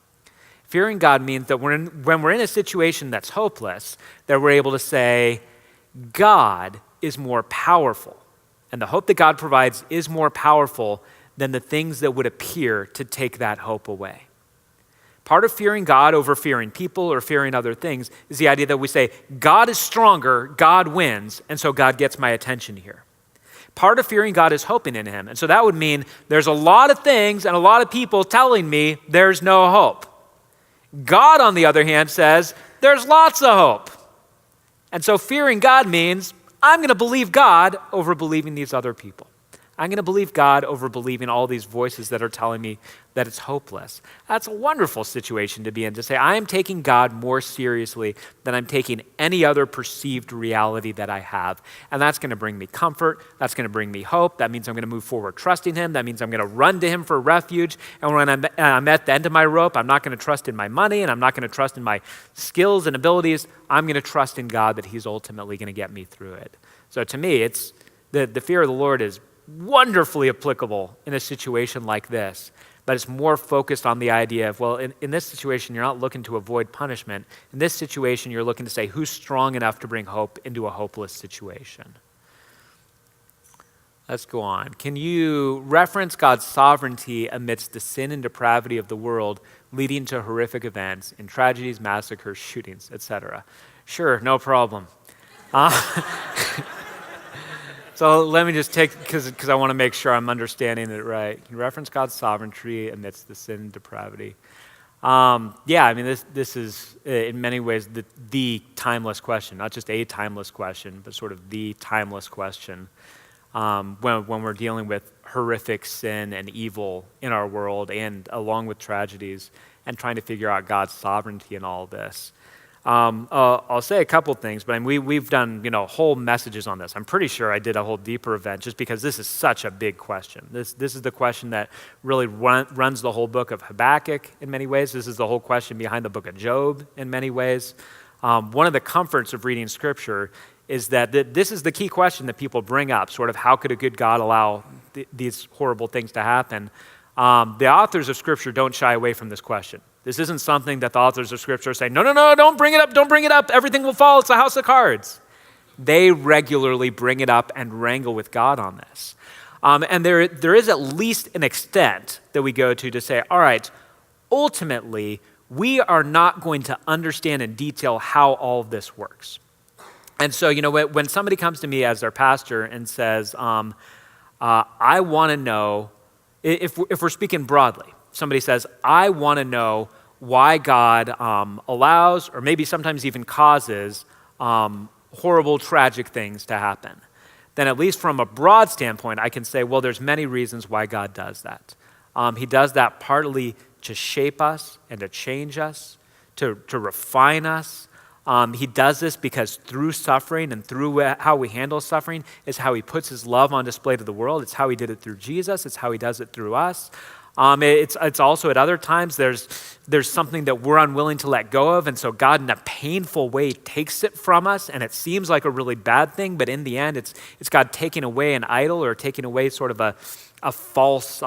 Fearing God means that when we're in a situation that's hopeless, that we're able to say, God is more powerful. And the hope that God provides is more powerful than the things that would appear to take that hope away. Part of fearing God over fearing people or fearing other things is the idea that we say, God is stronger, God wins, and so God gets my attention here. Part of fearing God is hoping in him. And so that would mean there's a lot of things and a lot of people telling me there's no hope. God, on the other hand, says, there's lots of hope. And so fearing God means I'm going to believe God over believing these other people. I'm going to believe God over believing all these voices that are telling me that it's hopeless. That's a wonderful situation to be in, to say I am taking God more seriously than I'm taking any other perceived reality that I have. And that's going to bring me comfort. That's going to bring me hope. That means I'm going to move forward trusting him. That means I'm going to run to him for refuge. And when I'm at the end of my rope, I'm not going to trust in my money, and I'm not going to trust in my skills and abilities. I'm going to trust in God that he's ultimately going to get me through it. So to me, it's the fear of the Lord is wonderfully applicable in a situation like this, but it's more focused on the idea of, well, in this situation, you're not looking to avoid punishment. In this situation, you're looking to say, who's strong enough to bring hope into a hopeless situation? Let's go on. Can you reference God's sovereignty amidst the sin and depravity of the world, leading to horrific events in tragedies, massacres, shootings, etc.? Sure, no problem. So let me just take, because I want to make sure I'm understanding it right. Can you reference God's sovereignty amidst the sin and depravity? Yeah, I mean, this is in many ways the timeless question, not just a timeless question, but sort of the timeless question when we're dealing with horrific sin and evil in our world, and along with tragedies, and trying to figure out God's sovereignty in all of this. I'll say a couple things, but we've done whole messages on this. I'm pretty sure I did a whole deeper event just because this is such a big question. This is the question that really runs the whole book of Habakkuk in many ways. This is the whole question behind the book of Job in many ways. One of the comforts of reading Scripture is that this is the key question that people bring up, sort of how could a good God allow these horrible things to happen? The authors of Scripture don't shy away from this question. This isn't something that the authors of Scripture say, no, don't bring it up, everything will fall, it's a house of cards. They regularly bring it up and wrangle with God on this. And there is at least an extent that we go to say, all right, ultimately, we are not going to understand in detail how all of this works. And so, when somebody comes to me as their pastor and says, I want to know, if we're speaking broadly, somebody says, I want to know why God allows, or maybe sometimes even causes, horrible, tragic things to happen. Then at least from a broad standpoint, I can say, well, there's many reasons why God does that. He does that partly to shape us and to change us, to refine us. He does this because through suffering and through how we handle suffering is how he puts his love on display to the world. It's how he did it through Jesus. It's how he does it through us. It's also at other times there's something that we're unwilling to let go of, and so God in a painful way takes it from us, and it seems like a really bad thing, but in the end it's God taking away an idol or taking away sort of a false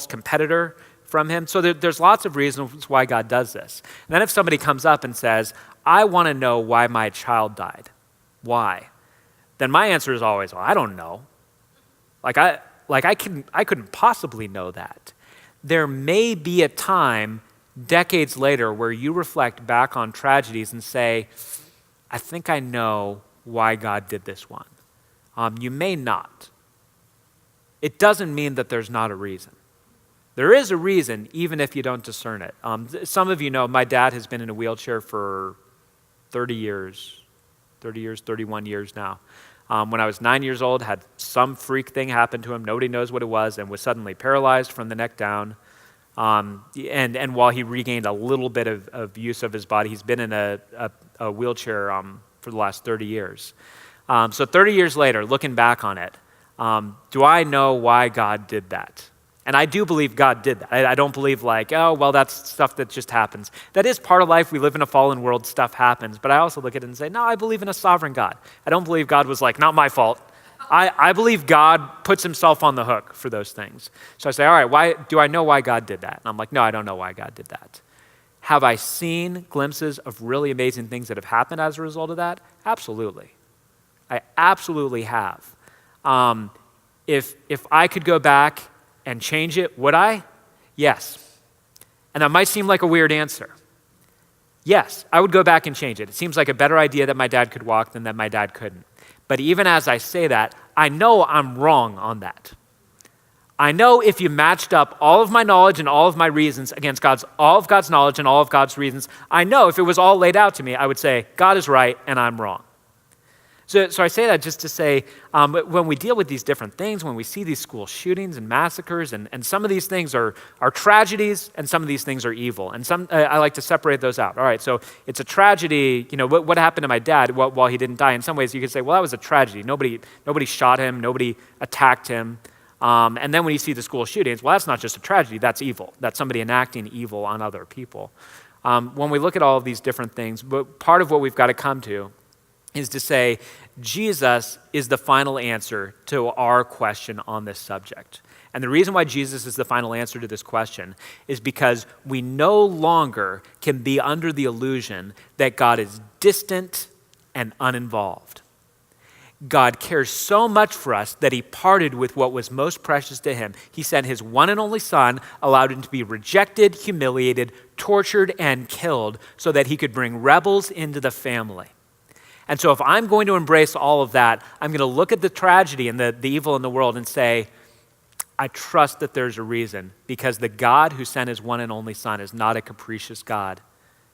competitor from him. So there's lots of reasons why God does this. And then if somebody comes up and says, I want to know why my child died. Why? then my answer is always, well, I don't know. I couldn't possibly know that. There may be a time decades later where you reflect back on tragedies and say, I think I know why God did this one. You may not. It doesn't mean that there's not a reason. There is a reason, even if you don't discern it. Some of you know my dad has been in a wheelchair for 31 years now. When I was 9 years old, had some freak thing happen to him, nobody knows what it was, and was suddenly paralyzed from the neck down. And while he regained a little bit of use of his body, he's been in a wheelchair for the last 30 years. So 30 years later, looking back on it, do I know why God did that? And I do believe God did that. I don't believe that's stuff that just happens. That is part of life. We live in a fallen world, stuff happens. But I also look at it and say, no, I believe in a sovereign God. I don't believe God was like, not my fault. I believe God puts himself on the hook for those things. So I say, all right, why do I know why God did that? And I'm like, no, I don't know why God did that. Have I seen glimpses of really amazing things that have happened as a result of that? Absolutely. I absolutely have. If I could go back and change it, would I? Yes. And that might seem like a weird answer. Yes, I would go back and change it. It seems like a better idea that my dad could walk than that my dad couldn't. But even as I say that, I know I'm wrong on that. I know if you matched up all of my knowledge and all of my reasons against all of God's knowledge and all of God's reasons, I know if it was all laid out to me, I would say, God is right and I'm wrong. So I say that just to say, when we deal with these different things, when we see these school shootings and massacres, and some of these things are tragedies, and some of these things are evil. And I like to separate those out. All right, so it's a tragedy. What happened to my dad while he didn't die? In some ways, you could say, well, that was a tragedy. Nobody shot him. Nobody attacked him. And then when you see the school shootings, well, that's not just a tragedy. That's evil. That's somebody enacting evil on other people. When we look at all of these different things, but part of what we've got to come to is to say Jesus is the final answer to our question on this subject. And the reason why Jesus is the final answer to this question is because we no longer can be under the illusion that God is distant and uninvolved. God cares so much for us that he parted with what was most precious to him. He sent his one and only son, allowed him to be rejected, humiliated, tortured, and killed so that he could bring rebels into the family. And so if I'm going to embrace all of that, I'm going to look at the tragedy and the evil in the world and say, I trust that there's a reason, because the God who sent his one and only son is not a capricious God.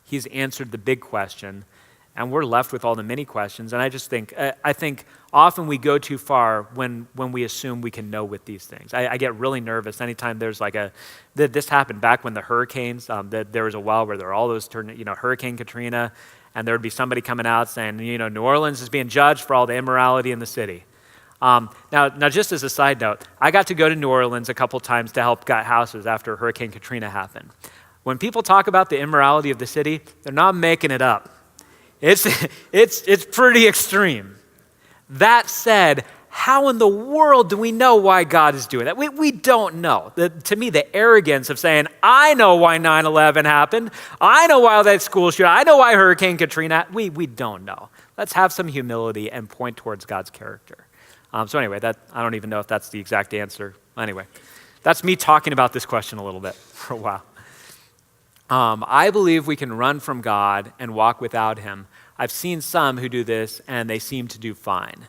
He's answered the big question, and we're left with all the many questions. And I think often we go too far when we assume we can know with these things. I get really nervous anytime there's this happened back when the hurricanes, there was a while where there were all those, Hurricane Katrina, and there would be somebody coming out saying, New Orleans is being judged for all the immorality in the city. Now, just as a side note, I got to go to New Orleans a couple times to help gut houses after Hurricane Katrina happened. When people talk about the immorality of the city, they're not making it up. It's pretty extreme. That said, how in the world do we know why God is doing that? We don't know. To me, the arrogance of saying, I know why 9/11 happened. I know why that school shooting. I know why Hurricane Katrina. We don't know. Let's have some humility and point towards God's character. So anyway, I don't even know if that's the exact answer. Anyway, that's me talking about this question a little bit for a while. I believe we can run from God and walk without him. I've seen some who do this, and they seem to do fine.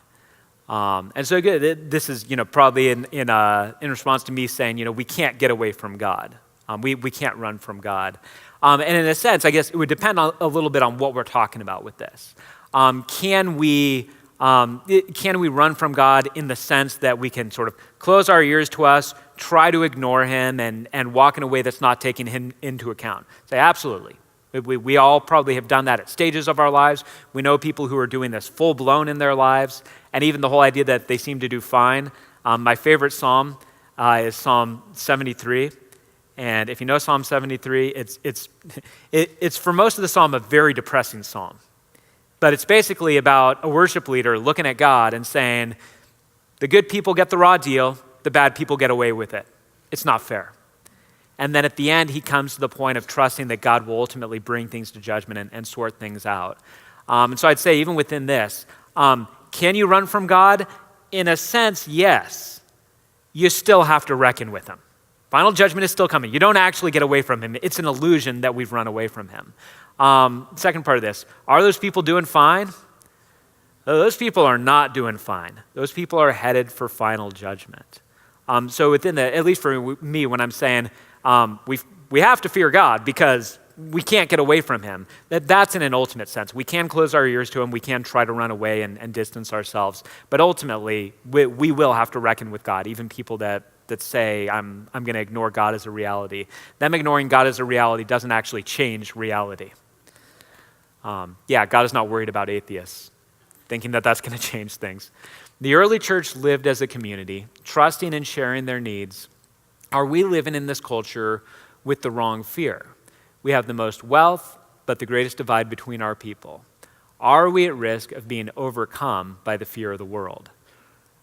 And so this is, probably in response to me saying, we can't get away from God. We can't run from God. And in a sense, I guess it would depend a little bit on what we're talking about with this. Can we run from God in the sense that we can sort of close our ears to us, try to ignore him, and walk in a way that's not taking him into account? Say, absolutely. We all probably have done that at stages of our lives. We know people who are doing this full-blown in their lives, and even the whole idea that they seem to do fine. My favorite psalm is Psalm 73, and if you know Psalm 73, it's for most of the psalm a very depressing psalm. But it's basically about a worship leader looking at God and saying, the good people get the raw deal, the bad people get away with it. It's not fair. And then at the end, he comes to the point of trusting that God will ultimately bring things to judgment and sort things out. And so I'd say even within this, Can you run from God? In a sense, yes. You still have to reckon with him. Final judgment is still coming. You don't actually get away from him. It's an illusion that we've run away from him. Second part of this, are those people doing fine? Those people are not doing fine. Those people are headed for final judgment. So within at least for me, when I'm saying we have to fear God because we can't get away from him, that's in an ultimate sense. We can close our ears to him. We can try to run away and distance ourselves. But ultimately, we will have to reckon with God, even people that say, I'm going to ignore God as a reality. Them ignoring God as a reality doesn't actually change reality. God is not worried about atheists, thinking that that's going to change things. The early church lived as a community, trusting and sharing their needs. Are we living in this culture with the wrong fear? We have the most wealth, but the greatest divide between our people. Are we at risk of being overcome by the fear of the world?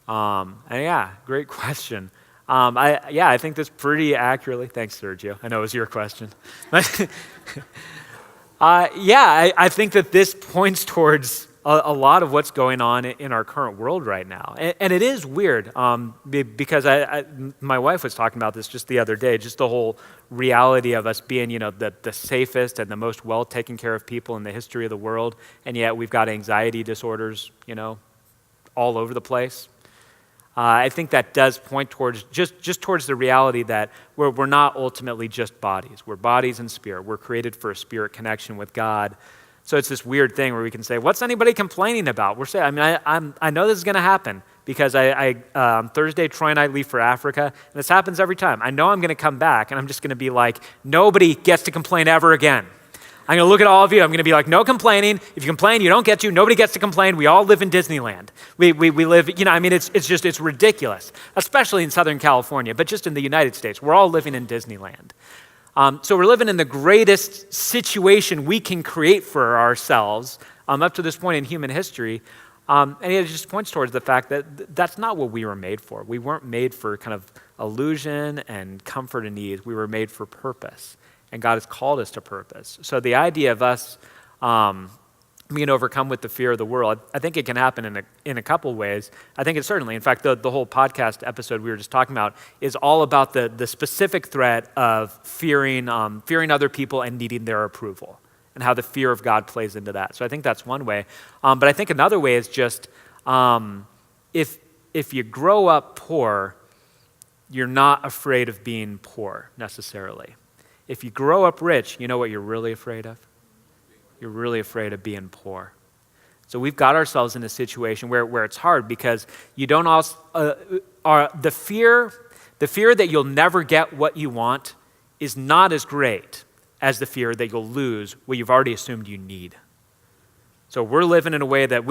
Great question. I think that's pretty accurately. Thanks, Sergio. I know it was your question. I think that this points towards a lot of what's going on in our current world right now. And it is weird because my wife was talking about this just the other day, just the whole reality of us being, the safest and the most well taken care of people in the history of the world. And yet we've got anxiety disorders, all over the place. I think that does point towards just towards the reality that we're not ultimately just bodies. We're bodies and spirit. We're created for a spirit connection with God. So it's this weird thing where we can say, what's anybody complaining about? We're saying, I know this is going to happen because Thursday, Troy and I leave for Africa, and this happens every time. I know I'm going to come back, and I'm just going to be like, nobody gets to complain ever again. I'm going to look at all of you. I'm going to be like, no complaining. If you complain, you don't get to. Nobody gets to complain. We all live in Disneyland. We live, it's ridiculous, especially in Southern California, but just in the United States. We're all living in Disneyland. So we're living in the greatest situation we can create for ourselves up to this point in human history. And it just points towards the fact that that's not what we were made for. We weren't made for kind of illusion and comfort and ease. We were made for purpose. And God has called us to purpose. So the idea of us being overcome with the fear of the world, I think it can happen in a couple ways. I think it's certainly, in fact, the whole podcast episode we were just talking about is all about the specific threat of fearing other people and needing their approval and how the fear of God plays into that. So I think that's one way. But I think another way is just if you grow up poor, you're not afraid of being poor necessarily. If you grow up rich, you know what you're really afraid of? You're really afraid of being poor. So we've got ourselves in a situation where it's hard because you don't also, the fear that you'll never get what you want is not as great as the fear that you'll lose what you've already assumed you need. So we're living in a way that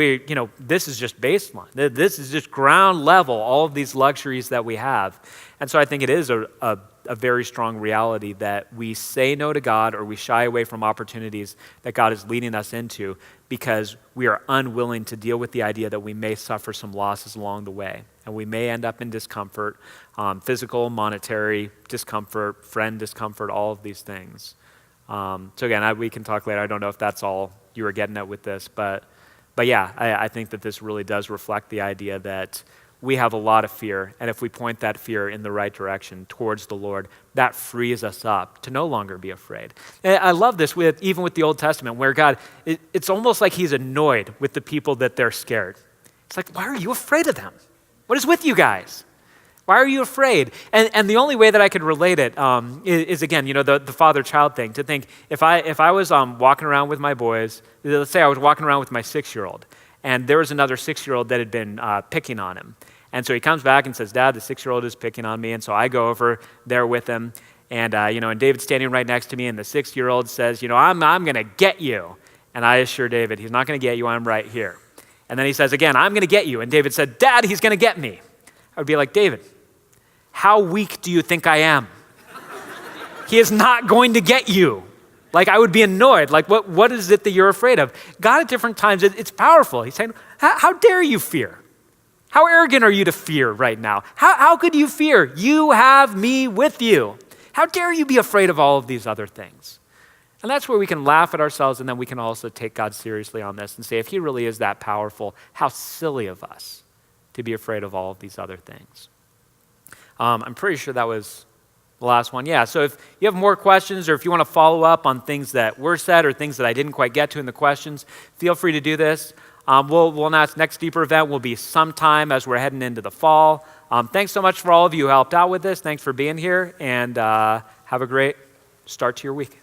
this is just baseline. This is just ground level, all of these luxuries that we have. And so I think it is a very strong reality that we say no to God or we shy away from opportunities that God is leading us into because we are unwilling to deal with the idea that we may suffer some losses along the way. And we may end up in discomfort, physical, monetary discomfort, friend discomfort, all of these things. So again, we can talk later. I don't know if that's all you were getting at with this, but yeah, I think that this really does reflect the idea that we have a lot of fear, and if we point that fear in the right direction towards the Lord, that frees us up to no longer be afraid. And I love this even with the Old Testament, where God, it's almost like he's annoyed with the people that they're scared. It's like, why are you afraid of them? What is with you guys? Why are you afraid? And the only way that I could relate it is again, the father-child thing. To think if I was walking around with my boys, let's say I was walking around with my 6-year-old, and there was another 6-year-old that had been picking on him, and so he comes back and says, "Dad, the 6-year-old is picking on me," and so I go over there with him, and and David's standing right next to me, and the 6-year-old says, "I'm going to get you," and I assure David, he's not going to get you. I'm right here. And then he says again, "I'm going to get you," and David said, "Dad, he's going to get me." I would be like, David, how weak do you think I am? He is not going to get you. Like, I would be annoyed. Like, what is it that you're afraid of? God at different times, it's powerful. He's saying, how dare you fear? How arrogant are you to fear right now? How could you fear? You have me with you. How dare you be afraid of all of these other things? And that's where we can laugh at ourselves, and then we can also take God seriously on this and say, if he really is that powerful, how silly of us to be afraid of all of these other things. I'm pretty sure that was the last one. Yeah, so if you have more questions or if you want to follow up on things that were said or things that I didn't quite get to in the questions, feel free to do this. We'll announce next deeper event will be sometime as we're heading into the fall. Thanks so much for all of you who helped out with this. Thanks for being here, and have a great start to your week.